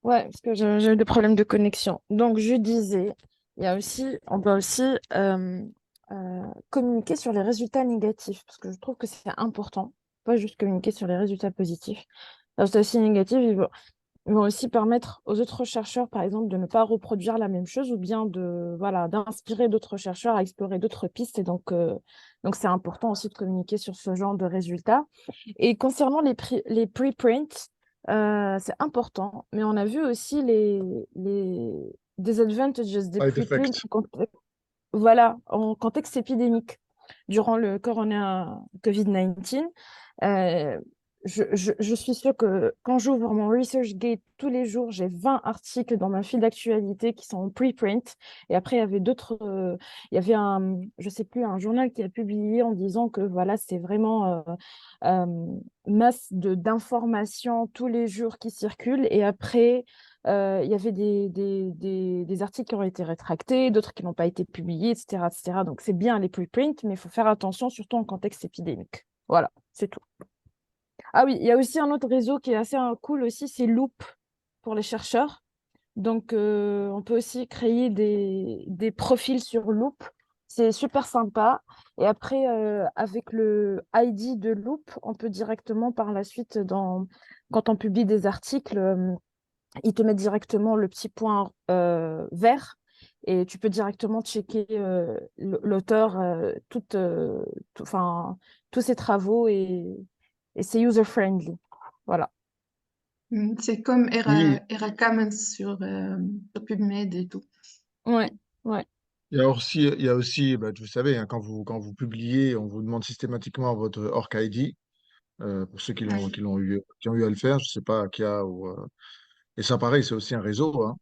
Ouais, parce que j'ai eu des problèmes de connexion. Donc, je disais, on doit aussi communiquer sur les résultats négatifs, parce que je trouve que c'est important, pas juste communiquer sur les résultats positifs. Les résultats aussi négatifs, vont aussi permettre aux autres chercheurs, par exemple, de ne pas reproduire la même chose ou bien voilà, d'inspirer d'autres chercheurs à explorer d'autres pistes. Et donc c'est important aussi de communiquer sur ce genre de résultats. Et concernant les preprints, c'est important, mais on a vu aussi les disadvantages des Side preprints effect. voilà, en contexte épidémique durant le corona COVID-19. Euh, je suis sûre que quand j'ouvre mon ResearchGate tous les jours, j'ai 20 articles dans ma file d'actualité qui sont en preprint. Et après, il y avait d'autres. Il y avait je sais plus, un journal qui a publié en disant que voilà, c'est vraiment euh, masse d'informations tous les jours qui circulent. Et après, il y avait des articles qui ont été rétractés, d'autres qui n'ont pas été publiés, etc., etc. Donc, c'est bien les preprints, mais il faut faire attention, surtout en contexte épidémique. Voilà, c'est tout. Ah oui, il y a aussi un autre réseau qui est assez cool aussi, c'est Loop pour les chercheurs. Donc, on peut aussi créer des profils sur Loop. C'est super sympa. Et après, avec le ID de Loop, on peut directement par la suite, quand on publie des articles, ils te mettent directement le petit point vert et tu peux directement checker l'auteur, enfin, tous ses travaux et c'est user-friendly. Voilà. C'est comme Oui, Era Commons sur PubMed et tout. Ouais, ouais. il y a aussi bah, vous savez, hein, quand vous publiez, on vous demande systématiquement votre ORC ID, pour ceux qui l'ont, Oui. qui l'ont eu, qui ont eu à le faire, je ne sais pas qui a ou. Et ça, pareil, c'est aussi un réseau, hein.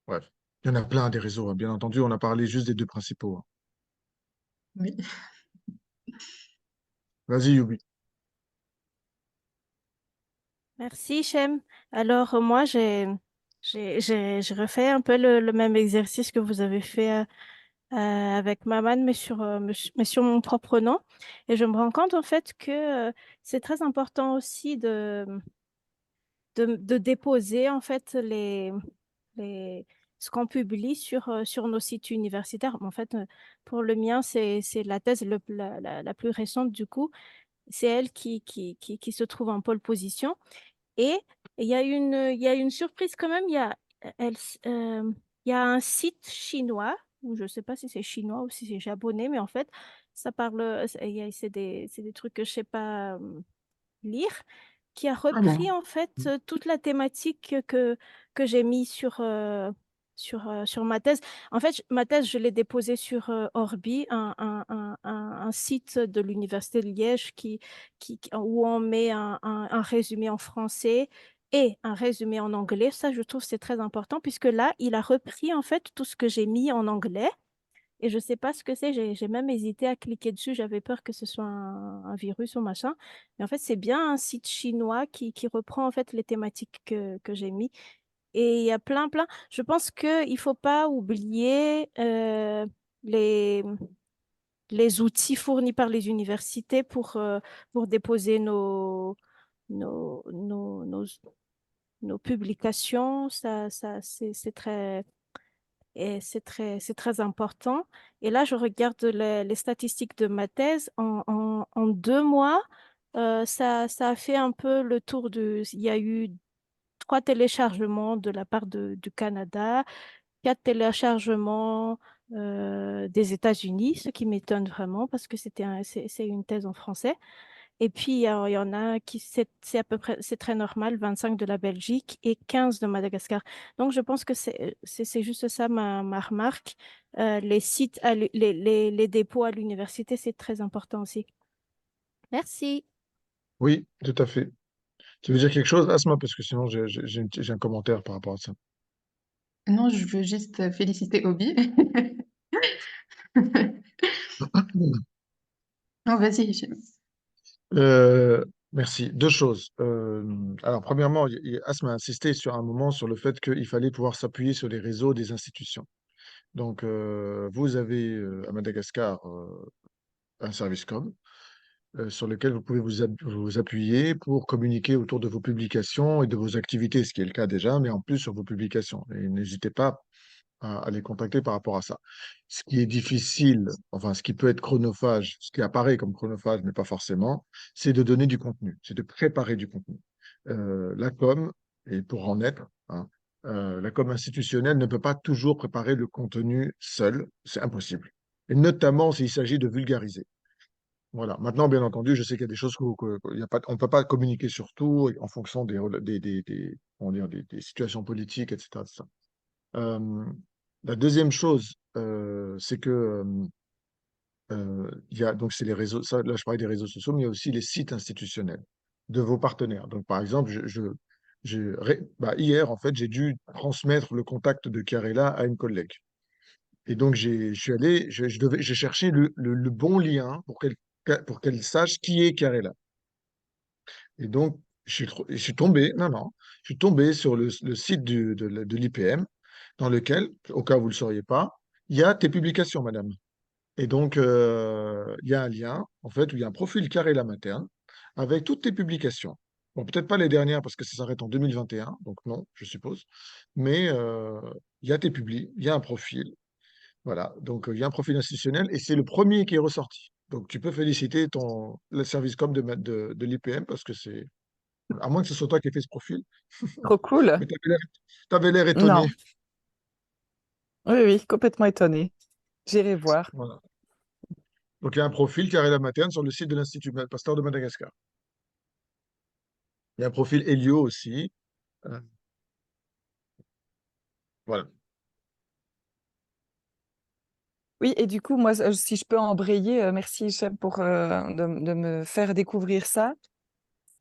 Bref, il y en a plein des réseaux, hein. Bien entendu, on a parlé juste des deux principaux, hein. Oui. Vas-y, Yubi. Merci, Shem. Alors, moi, j'ai refait un peu le même exercice que vous avez fait avec Maman, mais sur mon propre nom. Et je me rends compte, en fait, que c'est très important aussi de déposer, en fait, ce qu'on publie sur nos sites universitaires. En fait, pour le mien, c'est la thèse la plus récente, du coup. C'est elle qui se trouve en pole position. Et il y a une surprise quand même. Elle, il y a un site chinois, ou je ne sais pas si c'est chinois ou si c'est japonais, mais en fait, ça parle, c'est des trucs que je ne sais pas lire, qui a Ah bon? repris en fait toute la thématique que j'ai mis sur ma thèse. En fait, ma thèse, je l'ai déposée sur Orbi, un site de l'Université de Liège où on met un résumé en français et un résumé en anglais. Ça, je trouve, c'est très important puisque là, il a repris en fait tout ce que j'ai mis en anglais et je sais pas ce que c'est, j'ai même hésité à cliquer dessus, j'avais peur que ce soit un virus ou machin. Mais en fait, c'est bien un site chinois qui reprend en fait les thématiques que j'ai mis. Et il y a plein. Je pense qu'il ne faut pas oublier les, les outils fournis par les universités pour déposer nos, nos, nos publications. C'est très c'est très important. Et là, je regarde les statistiques de ma thèse. En 2 mois, ça a fait un peu le tour de... Il y a eu 3 téléchargements de la part du Canada, 4 téléchargements des États-Unis, ce qui m'étonne vraiment parce que c'est une thèse en français. Et puis, il y en a qui, c'est à peu près, c'est très normal, 25 de la Belgique et 15 de Madagascar. Donc, je pense que c'est juste ça ma remarque. Les sites, les dépôts à l'université, c'est très important aussi. Merci. Oui, tout à fait. Tu veux dire quelque chose, Asma? Parce que sinon, j'ai un commentaire par rapport à ça. Non, je veux juste féliciter Obi. Non, vas-y. Euh, merci. Deux choses. Alors, premièrement, Asma a insisté sur un moment sur le fait qu'il fallait pouvoir s'appuyer sur les réseaux des institutions. Donc, vous avez à Madagascar un service com sur lequel vous pouvez vous appuyer pour communiquer autour de vos publications et de vos activités, ce qui est le cas déjà, mais en plus sur vos publications. Et n'hésitez pas à les contacter par rapport à ça. Ce qui est difficile, enfin, ce qui peut être chronophage, ce qui apparaît comme chronophage, mais pas forcément, c'est de donner du contenu, c'est de préparer du contenu. la com, et pour en être, hein, la com institutionnelle ne peut pas toujours préparer le contenu seul, c'est impossible. Et notamment s'il s'agit de vulgariser. Voilà. Maintenant, bien entendu, je sais qu'il y a des choses y a pas, on ne peut pas communiquer sur tout en fonction comment dire, des situations politiques, etc. etc. Euh, la deuxième chose, c'est que il y a, donc c'est les réseaux, ça, là je parlais des réseaux sociaux, mais il y a aussi les sites institutionnels de vos partenaires. Donc par exemple, hier, en fait, j'ai dû transmettre le contact de Chiarella à une collègue. Et donc je suis allé, j'ai cherché le bon lien pour qu'elle sache qui est Chiarella. Et donc, je suis tombé, non, non, je suis tombé sur le site de l'IPM, dans lequel, au cas où vous ne le sauriez pas, il y a tes publications, madame. Et donc, il y a un lien, en fait, où il y a un profil carré la materne, avec toutes tes publications. Bon, peut-être pas les dernières, parce que ça s'arrête en 2021, donc non, je suppose. Mais il y a tes publis, il y a un profil. Voilà, donc il y a un profil institutionnel, et c'est le premier qui est ressorti. Donc, tu peux féliciter le service com de l'IPM, parce que c'est à moins que ce soit toi qui aies fait ce profil, Trop cool. mais t'avais l'air étonné. Non, oui, oui, complètement étonnée. J'irai voir. Voilà. Donc, il y a un profil carré la materne sur le site de l'Institut Pasteur de Madagascar. Il y a un profil Helio aussi. Euh, Voilà. Oui, et du coup, moi, si je peux embrayer, merci Chef pour de me faire découvrir ça.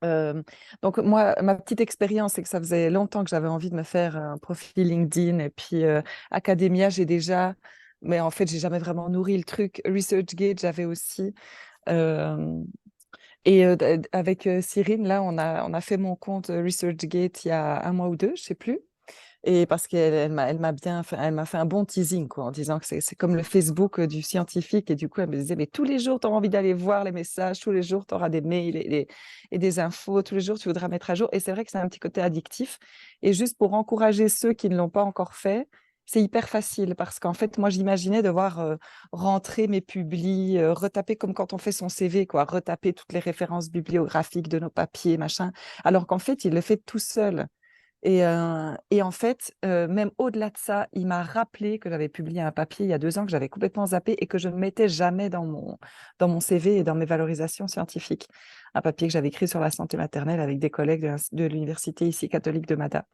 Donc moi, ma petite expérience, c'est que ça faisait longtemps que j'avais envie de me faire un profil LinkedIn et puis Academia, j'ai déjà, mais en fait, j'ai jamais vraiment nourri le truc. ResearchGate, j'avais aussi. Euh, et avec Cyrine, là, on a fait mon compte ResearchGate il y a un mois ou deux, je sais plus. Et parce elle m'a fait un bon teasing, quoi, en disant que c'est comme le Facebook du scientifique. Et du coup, elle me disait, mais tous les jours, tu auras envie d'aller voir les messages, tous les jours, tu auras des mails et des infos, tous les jours, tu voudras mettre à jour. Et c'est vrai que c'est un petit côté addictif. Et juste pour encourager ceux qui ne l'ont pas encore fait, c'est hyper facile parce qu'en fait, moi, j'imaginais devoir rentrer mes publis, retaper comme quand on fait son CV, quoi, retaper toutes les références bibliographiques de nos papiers, machin. Alors qu'en fait, il le fait tout seul. Et en fait, même au-delà de ça, il m'a rappelé que j'avais publié un papier il y a 2 ans que j'avais complètement zappé et que je ne mettais jamais dans mon CV et dans mes valorisations scientifiques. Un papier que j'avais écrit sur la santé maternelle avec des collègues de l'université ici catholique de Mada.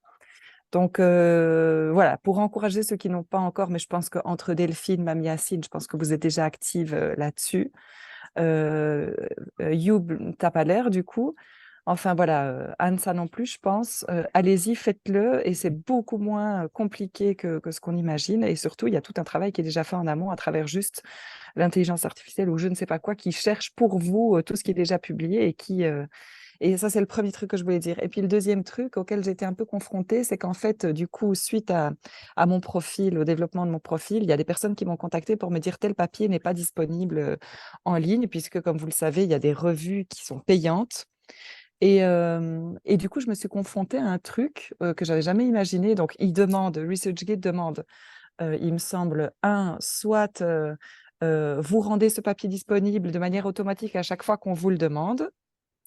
Donc voilà, pour encourager ceux qui n'ont pas encore, mais je pense qu'entre Delphine, Mamie Yacine, je pense que vous êtes déjà active là-dessus. Youb, t'as pas l'air du coup. Enfin voilà, Anne, ça non plus, je pense. Allez-y, faites-le, et c'est beaucoup moins compliqué que ce qu'on imagine. Et surtout, il y a tout un travail qui est déjà fait en amont à travers juste l'intelligence artificielle ou je ne sais pas quoi, qui cherche pour vous tout ce qui est déjà publié et ça, c'est le premier truc que je voulais dire. Et puis le deuxième truc auquel j'étais un peu confrontée, c'est qu'en fait, du coup, suite à mon profil, au développement de mon profil, il y a des personnes qui m'ont contacté pour me dire tel papier n'est pas disponible en ligne, puisque comme vous le savez, il y a des revues qui sont payantes. Et du coup, je me suis confrontée à un truc que j'avais jamais imaginé. Donc, ResearchGate demande, il me semble, soit vous rendez ce papier disponible de manière automatique à chaque fois qu'on vous le demande.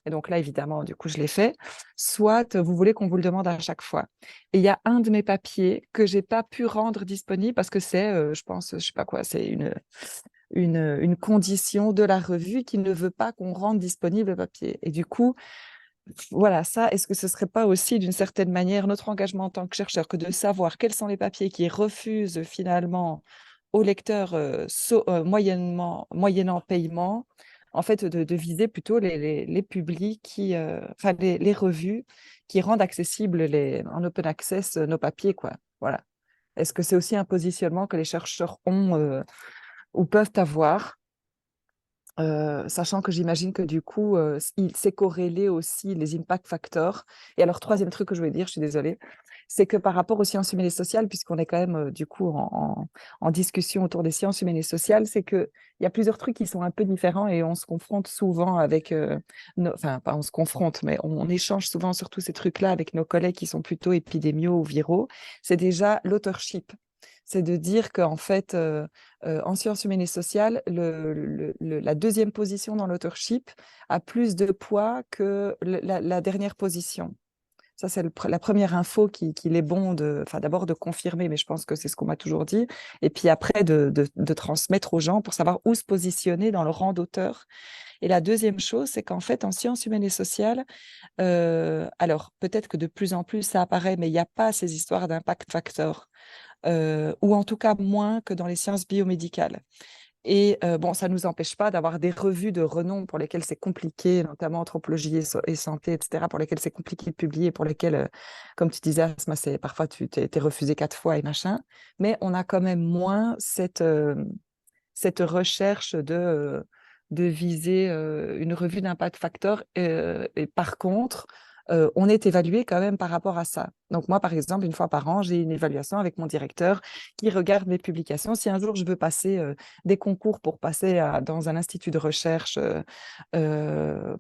Et donc là, évidemment, du coup, je l'ai fait. Soit vous voulez qu'on vous le demande à chaque fois. Et il y a un de mes papiers que j'ai pas pu rendre disponible parce que c'est, je pense, je sais pas quoi, c'est une condition de la revue qui ne veut pas qu'on rende disponible le papier. Et du coup, voilà, ça, est-ce que ce serait pas aussi d'une certaine manière notre engagement en tant que chercheur que de savoir quels sont les papiers qui refusent finalement au lecteur moyennant paiement, en fait, de viser plutôt les publics enfin les revues qui rendent accessibles en open access nos papiers, quoi. Voilà. Est-ce que c'est aussi un positionnement que les chercheurs ont ou peuvent avoir? Sachant que j'imagine que du coup, c'est corrélé aussi les impact factors. Et alors, troisième truc que je voulais dire, je suis désolée, c'est que par rapport aux sciences humaines et sociales, puisqu'on est quand même du coup en discussion autour des sciences humaines et sociales, c'est qu'il y a plusieurs trucs qui sont un peu différents et on se confronte souvent avec, enfin, pas on se confronte, mais on échange souvent sur tous ces trucs-là avec nos collègues qui sont plutôt épidémiaux ou viraux. C'est déjà l'authorship. C'est de dire qu'en fait, en sciences humaines et sociales, la deuxième position dans l'authorship a plus de poids que la dernière position. Ça, c'est la première info qu'il est bon d'abord de confirmer, mais je pense que c'est ce qu'on m'a toujours dit. Et puis après, de transmettre aux gens pour savoir où se positionner dans le rang d'auteur. Et la deuxième chose, c'est qu'en fait, en sciences humaines et sociales, alors peut-être que de plus en plus ça apparaît, mais il n'y a pas ces histoires d'impact factor, ou en tout cas moins que dans les sciences biomédicales. Et bon, ça ne nous empêche pas d'avoir des revues de renom pour lesquelles c'est compliqué, notamment anthropologie et santé, etc., pour lesquelles c'est compliqué de publier, pour lesquelles, comme tu disais, Asma, parfois tu t'es refusé 4 fois et machin, mais on a quand même moins cette recherche de viser une revue d'impact factor. Et par contre, on est évalué quand même par rapport à ça. Donc moi, par exemple, une fois par an, j'ai une évaluation avec mon directeur qui regarde mes publications. Si un jour je veux passer des concours pour passer dans un institut de recherche,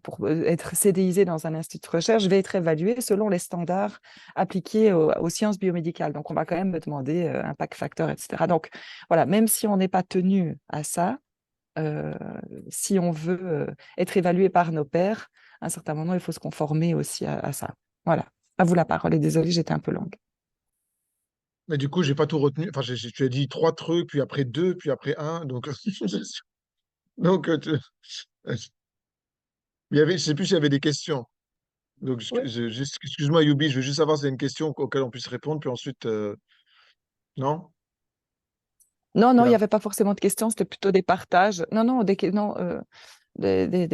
pour être CDIsé dans un institut de recherche, je vais être évalué selon les standards appliqués aux sciences biomédicales. Donc on va quand même me demander impact factor, etc. Donc voilà, même si on n'est pas tenu à ça, si on veut être évalué par nos pairs, à un certain moment, il faut se conformer aussi à ça. Voilà. À vous la parole. Et désolée, j'étais un peu longue. Mais du coup, j'ai pas tout retenu. Enfin, tu as dit 3 trucs, puis après 2, puis après un. Donc, donc je sais plus s'il y avait des questions. Donc, Oui. excuse-moi, Youbi, je veux juste savoir s'il y a une question auquel on puisse répondre, puis ensuite, non? Non, non, il n'y Bien. avait pas forcément de questions, c'était plutôt des partages. Non, non, des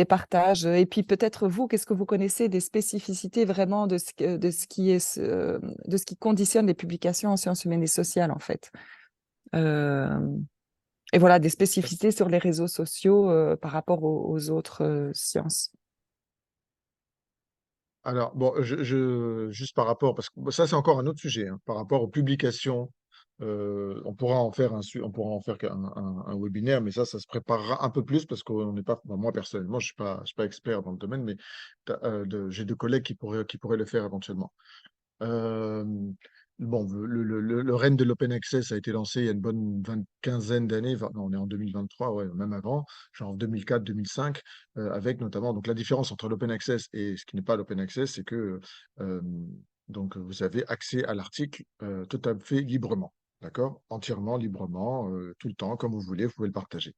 partages. Et puis peut-être vous, qu'est-ce que vous connaissez des spécificités vraiment de ce qui conditionne les publications en sciences humaines et sociales, en fait. Euh, et voilà, des spécificités sur les réseaux sociaux par rapport aux autres sciences. Alors, bon, juste par rapport, parce que ça, c'est encore un autre sujet, hein, par rapport aux publications, on pourra en faire on pourra en faire un webinaire, mais ça se préparera un peu plus parce qu'on n'est pas, moi personnellement, je suis pas expert dans le domaine, mais j'ai 2 collègues qui pourraient le faire éventuellement. Euh, bon, le règne de l'open access a été lancé il y a une bonne quinzaine d'années. Non, on est en 2023, ouais, même avant, genre en 2004-2005, avec notamment. Donc, la différence entre l'open access et ce qui n'est pas l'open access, c'est que euh, donc, vous avez accès à l'article tout à fait librement, d'accord? Entièrement librement, tout le temps, comme vous voulez, vous pouvez le partager.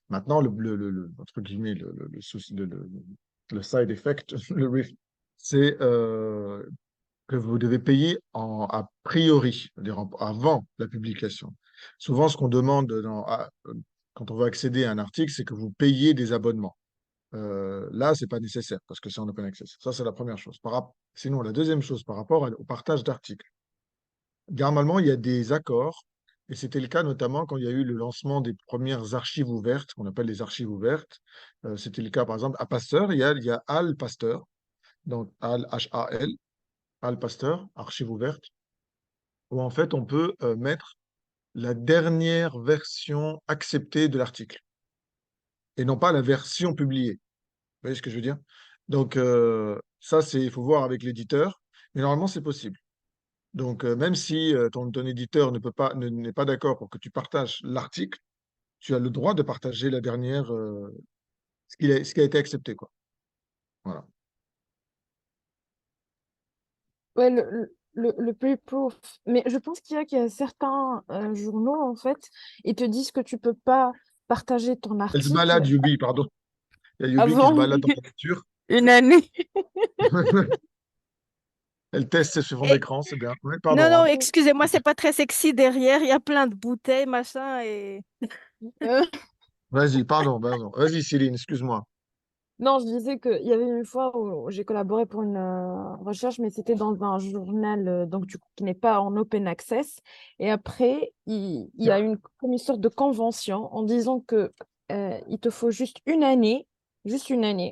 Maintenant, entre guillemets, le side effect, c'est que vous devez payer a priori, c'est-à-dire avant la publication. Souvent, ce qu'on demande quand on veut accéder à un article, c'est que vous payez des abonnements. Là, ce n'est pas nécessaire parce que c'est en open access. Ça, c'est la première chose. Sinon, la deuxième chose, par rapport au partage d'articles. Normalement, il y a des accords, et c'était le cas notamment quand il y a eu le lancement des premières archives ouvertes, qu'on appelle les archives ouvertes. C'était le cas, par exemple, à Pasteur, il y a Al Pasteur, donc Al, H-A-L, Al Pasteur, archive ouverte, où en fait on peut mettre la dernière version acceptée de l'article et non pas la version publiée. Vous voyez ce que je veux dire? Donc ça, il faut voir avec l'éditeur, mais normalement c'est possible. Donc même si ton éditeur n'est pas d'accord pour que tu partages l'article, tu as le droit de partager la dernière, ce qui a été accepté, quoi. Voilà. Ouais, le pre-proof. Mais je pense qu'il y a certains journaux, en fait, ils te disent que tu peux pas partager ton Elle se balade, article Yubi, pardon. Il y a Yubi qui se avant balade dans la voiture. une année. Elle teste sur fond Et- d'écran, c'est bien. Oui, non, pardon, non, hein. excusez-moi, c'est pas très sexy derrière. Il y a plein de bouteilles, machin, et Euh, Vas-y, pardon. Vas-y, Céline, excuse-moi. Non, je disais qu'il y avait une fois où j'ai collaboré pour une recherche, mais c'était dans un journal donc, du coup, qui n'est pas en open access. Et après, il y a comme une sorte de convention en disant que il te faut juste une année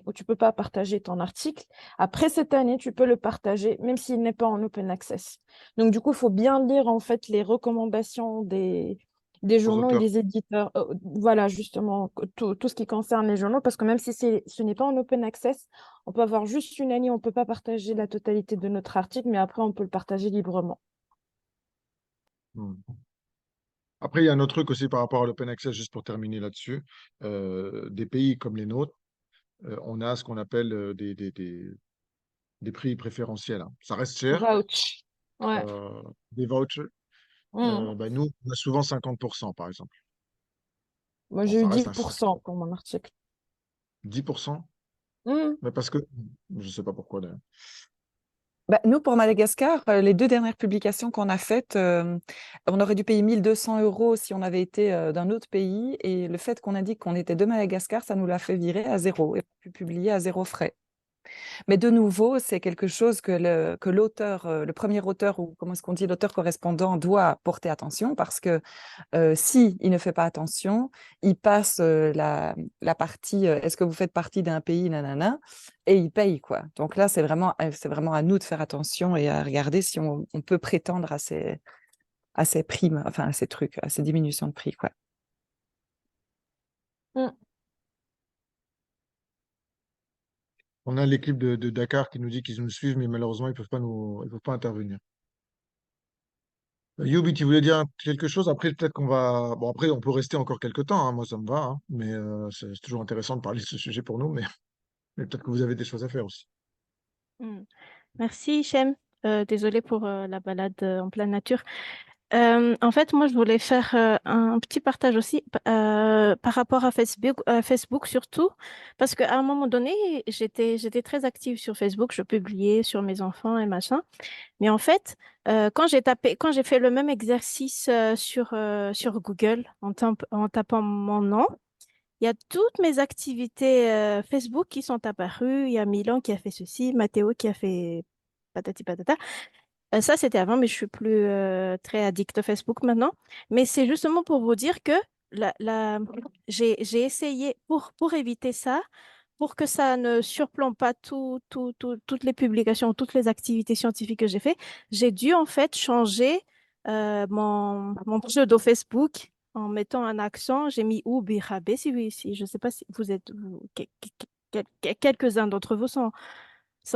où tu peux pas partager ton article. Après cette année, tu peux le partager, même s'il n'est pas en open access. Donc, du coup, il faut bien lire en fait les recommandations des Aux journaux et auteurs. des éditeurs. Voilà, justement, tout ce qui concerne les journaux, parce que même si ce n'est pas en open access, on peut avoir juste une année, on ne peut pas partager la totalité de notre article, mais après, on peut le partager librement. Hmm. Après, il y a un autre truc aussi par rapport à l'open access, juste pour terminer là-dessus. Des pays comme les nôtres, on a ce qu'on appelle des prix préférentiels, hein. Ça reste cher, Vouch. Ouais. des vouchers. Hmm. Bah, nous, on a souvent 50%, par exemple. Moi, Bon, j'ai eu ça dix reste pour un cent pour mon article. 10%, Hmm. mais parce que je ne sais pas pourquoi d'ailleurs. Bah, nous, pour Madagascar, les 2 dernières publications qu'on a faites, on aurait dû payer 1 200 € si on avait été d'un autre pays. Et le fait qu'on indique qu'on était de Madagascar, ça nous l'a fait virer à zéro et on a pu publier à zéro frais. Mais de nouveau, c'est quelque chose que l'auteur, le premier auteur, ou comment est-ce qu'on dit, l'auteur correspondant doit porter attention parce que si il ne fait pas attention, il passe la partie est-ce que vous faites partie d'un pays, nanana, et il paye, quoi. Donc là, c'est vraiment à nous de faire attention et à regarder si on peut prétendre à ces primes, enfin à ces trucs, à ces diminutions de prix, quoi. Hmm. On a l'équipe de Dakar qui nous dit qu'ils nous suivent, mais malheureusement, ils peuvent pas intervenir. Youbi, tu voulais dire quelque chose? Après, peut-être qu'on va. Bon, après, on peut rester encore quelques temps, hein. Moi, ça me va, hein. Mais c'est toujours intéressant de parler de ce sujet pour nous, mais peut-être que vous avez des choses à faire aussi. Hmm. Merci, Hichem. Désolée pour la balade en pleine nature. En fait, moi, je voulais faire un petit partage aussi par rapport à Facebook surtout, parce qu'à un moment donné, j'étais très active sur Facebook, je publiais sur mes enfants et machin. Mais en fait, quand j'ai fait le même exercice sur Google en tapant mon nom, il y a toutes mes activités Facebook qui sont apparues. Il y a Milan qui a fait ceci, Matteo qui a fait patati patata. Ça, c'était avant, mais je suis plus très addict à Facebook maintenant. Mais c'est justement pour vous dire que la, la- j'ai essayé pour éviter ça, pour que ça ne surplombe pas toutes les publications, toutes les activités scientifiques que j'ai fait, j'ai dû en fait changer mon pseudo Facebook en mettant un accent. J'ai mis Oubirabe, si je ne sais pas si vous êtes, quelques-uns d'entre vous sont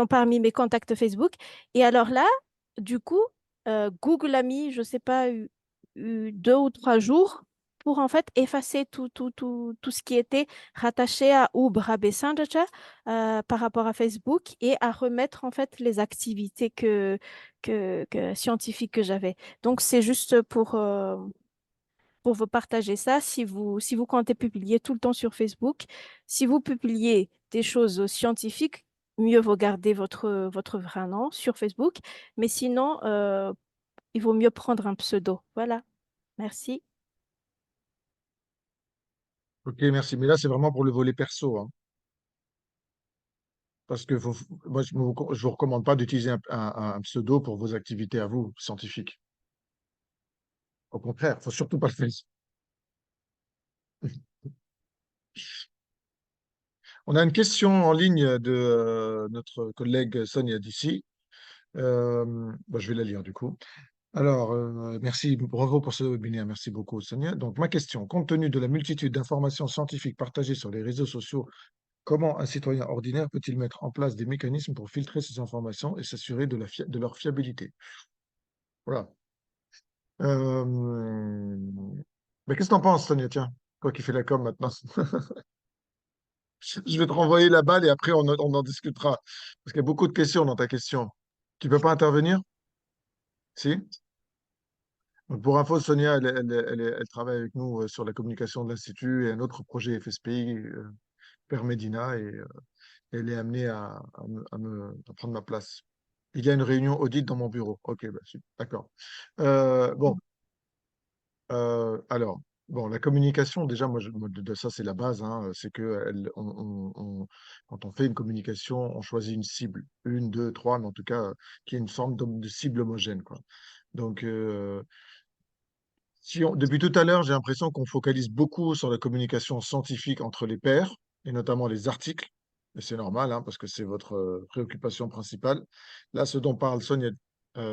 parmi mes contacts Facebook. Et alors là, du coup, Google a mis, je ne sais pas, 2 ou 3 jours pour en fait effacer tout ce qui était rattaché à Ubra Bessandacha par rapport à Facebook et à remettre en fait les activités scientifiques que j'avais. Donc, c'est juste pour vous partager ça. Si vous comptez publier tout le temps sur Facebook, si vous publiez des choses scientifiques, mieux vaut garder votre vrai nom sur Facebook. Mais sinon, il vaut mieux prendre un pseudo. Voilà. Merci. Ok, merci. Mais là, c'est vraiment pour le volet perso, hein. Parce que moi, je vous recommande pas d'utiliser un pseudo pour vos activités à vous, scientifiques. Au contraire, faut surtout pas le faire. On a une question en ligne de notre collègue Sonia d'ici. Bah, je vais la lire du coup. Alors, merci, bravo pour ce webinaire, merci beaucoup Sonia. Donc, ma question, compte tenu de la multitude d'informations scientifiques partagées sur les réseaux sociaux, comment un citoyen ordinaire peut-il mettre en place des mécanismes pour filtrer ces informations et s'assurer de leur fiabilité? Voilà. Euh, Mais qu'est-ce que t'en penses, Sonia? Tiens, toi qui fais la com maintenant. Je vais te renvoyer la balle et après on en discutera. Parce qu'il y a beaucoup de questions dans ta question. Tu peux pas intervenir? Si? Donc, pour info, Sonia, elle travaille avec nous sur la communication de l'Institut et un autre projet FSPI, Père Medina, et elle est amenée à prendre ma place. Il y a une réunion audit dans mon bureau. Ok, bah, d'accord. Bon, alors, bon, la communication, déjà, moi, de ça, c'est la base, hein, c'est que quand on fait une communication, on choisit une cible, une, deux, trois, mais en tout cas, qui est une forme de cible homogène, quoi. Donc, depuis tout à l'heure, j'ai l'impression qu'on focalise beaucoup sur la communication scientifique entre les pairs, et notamment les articles. Et c'est normal, hein, parce que c'est votre préoccupation principale. Là, ce dont parle Sonia,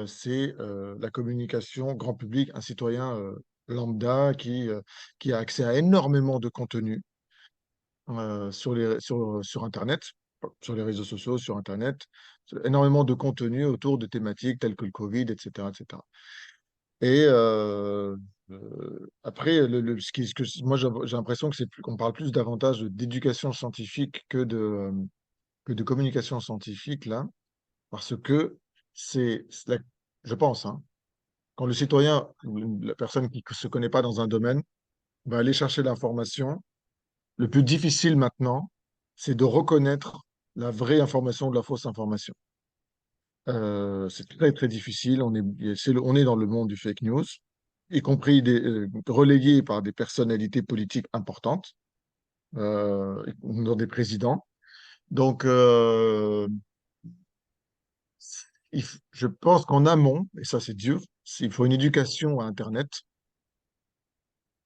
c'est la communication grand public, un citoyen lambda qui a accès à énormément de contenu sur Internet, sur les réseaux sociaux, sur Internet, énormément de contenu autour de thématiques telles que le Covid, etc., etc. Et après, moi, j'ai l'impression que qu'on parle plus davantage d'éducation scientifique que de communication scientifique, là. Parce que je pense, hein, quand le citoyen, la personne qui ne se connaît pas dans un domaine, va aller chercher l'information, le plus difficile maintenant, c'est de reconnaître la vraie information de la fausse information. C'est très, très difficile. On est dans le monde du fake news, y compris relayé par des personnalités politiques importantes, dans des présidents. Donc, je pense qu'en amont, et ça c'est dur, il faut une éducation à Internet.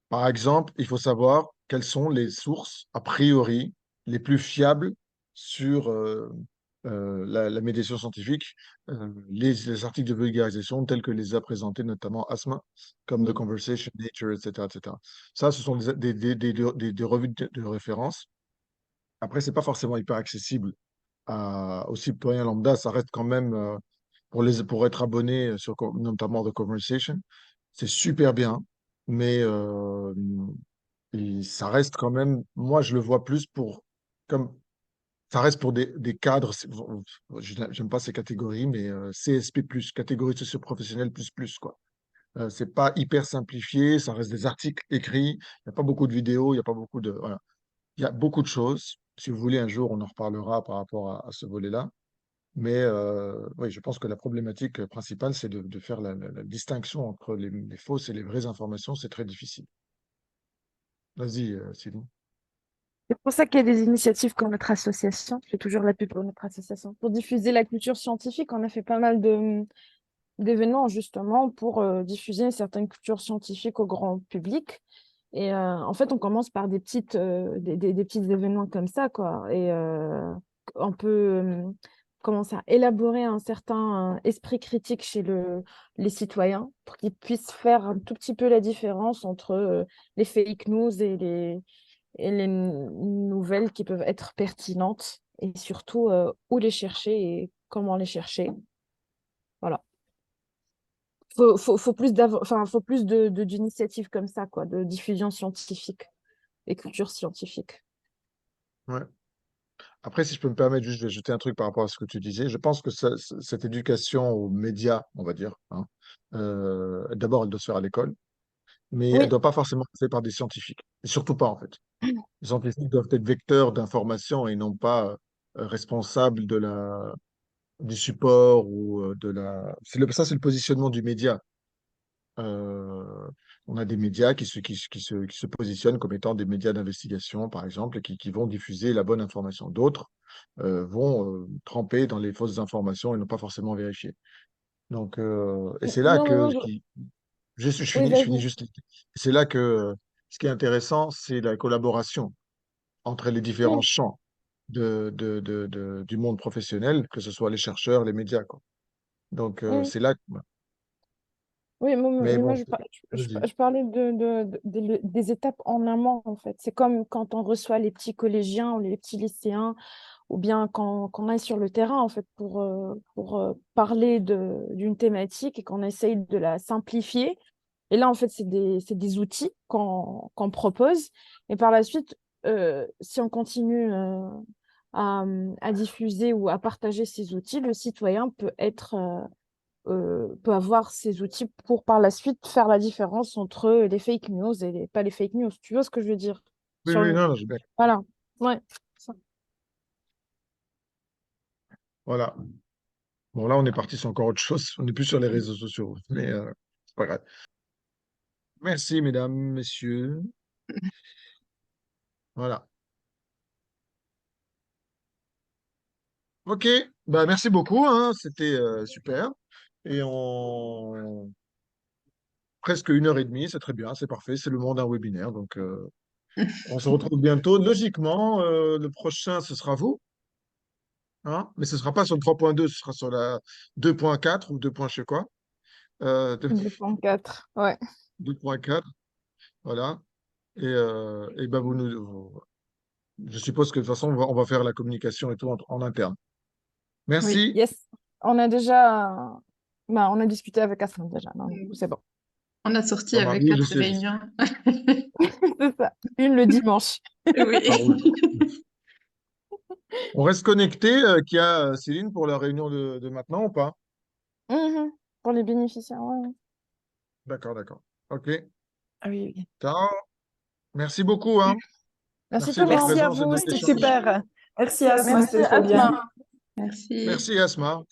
Par exemple, il faut savoir quelles sont les sources, a priori, les plus fiables sur la médiation scientifique, les articles de vulgarisation tels que les a présentés notamment Asma, comme The Conversation, Nature, etc., etc. Ça, ce sont des revues de référence. Après, c'est pas forcément hyper accessible aux citoyens lambda. Ça reste quand même, pour être abonné sur notamment The Conversation, c'est super bien, mais ça reste quand même, moi je le vois plus comme, ça reste pour des cadres, j'aime pas ces catégories, mais CSP+, catégorie socio-professionnelle plus, quoi. C'est pas hyper simplifié, ça reste des articles écrits, il n'y a pas beaucoup de vidéos, il n'y a pas beaucoup de, voilà. Il y a beaucoup de choses. Si vous voulez, un jour, on en reparlera par rapport à ce volet-là. Mais oui, je pense que la problématique principale, c'est de faire la distinction entre les fausses et les vraies informations. C'est très difficile. Vas-y, Sylvie. C'est pour ça qu'il y a des initiatives comme notre association. Je fais toujours la pub pour notre association. Pour diffuser la culture scientifique, on a fait pas mal d'événements justement pour diffuser une certaine culture scientifique au grand public. Et en fait, on commence par des petits événements comme ça, quoi. Et on peut commencer à élaborer un certain esprit critique chez les citoyens pour qu'ils puissent faire un tout petit peu la différence entre les fake news et les nouvelles qui peuvent être pertinentes et surtout où les chercher et comment les chercher. Voilà. Faut plus faut plus d'initiatives comme ça, quoi, de diffusion scientifique et culture scientifique. Ouais. Après, si je peux me permettre, juste, je vais ajouter un truc par rapport à ce que tu disais. Je pense que cette éducation aux médias, on va dire, hein, d'abord, elle doit se faire à l'école, mais elle ne Oui, doit pas forcément se faire par des scientifiques. Et surtout pas, en fait. Les scientifiques doivent être vecteurs d'information et non pas responsables du support ou ça, c'est le positionnement du média. Euh, on a des médias qui se positionnent comme étant des médias d'investigation, par exemple, et qui vont diffuser la bonne information. D'autres vont tremper dans les fausses informations et ne pas forcément vérifier. Donc, et c'est là non, non, que, non, oui, je finis vas-y. juste. C'est là que ce qui est intéressant, c'est la collaboration entre les différents Oui, champs du monde professionnel, que ce soit les chercheurs, les médias, quoi. Donc, oui. c'est là. Oui, Mais mais moi, bon, vas-y. je parlais des étapes en amont, en fait. C'est comme quand on reçoit les petits collégiens ou les petits lycéens, ou bien quand on est sur le terrain, en fait, pour parler d'une thématique et qu'on essaye de la simplifier. Et là, en fait, c'est des outils qu'on propose. Et par la suite, si on continue à, à diffuser ou à partager ces outils, le citoyen peut avoir ces outils pour par la suite faire la différence entre les fake news et pas les fake news. Tu vois ce que je veux dire? Oui, Sur oui, le... non, non, j'ai bien. Voilà. Ouais. Ça. Voilà. Bon, là, on est parti sur encore autre chose. On n'est plus sur les réseaux sociaux, mais c'est pas grave. Merci, mesdames, messieurs. Voilà. OK. Bah, merci beaucoup, hein. C'était super. Et presque 1 heure et demie, c'est très bien, c'est parfait. C'est le monde d'un webinaire. Donc, on se retrouve bientôt. Logiquement, le prochain, ce sera vous, hein. Mais ce ne sera pas sur le 3.2, ce sera sur la 2.4 ou 2. Je sais quoi. 2.4. Ouais. 2.4. Voilà. Et ben je suppose que de toute façon, on va faire la communication et tout en interne. Oui. Merci. Yes. On a déjà... Bah, on a discuté avec Aslan déjà. Donc, du coup, c'est bon. On a sorti Voilà. avec Oui, je 4 sais, je sais. réunions. C'est ça. Une le dimanche. Ça roule. Oui. On reste connecté, Kia, Céline, pour la réunion de maintenant ou pas? Mhm. Pour les bénéficiaires, ouais. D'accord, d'accord. OK. Ah oui, oui. Ciao. Merci beaucoup, hein. Merci Merci de votre Thomas. Merci à présence et de vous, cet c'était échange. super. Merci Asma, Merci c'était trop bien. Asma. Merci. Merci, Asma.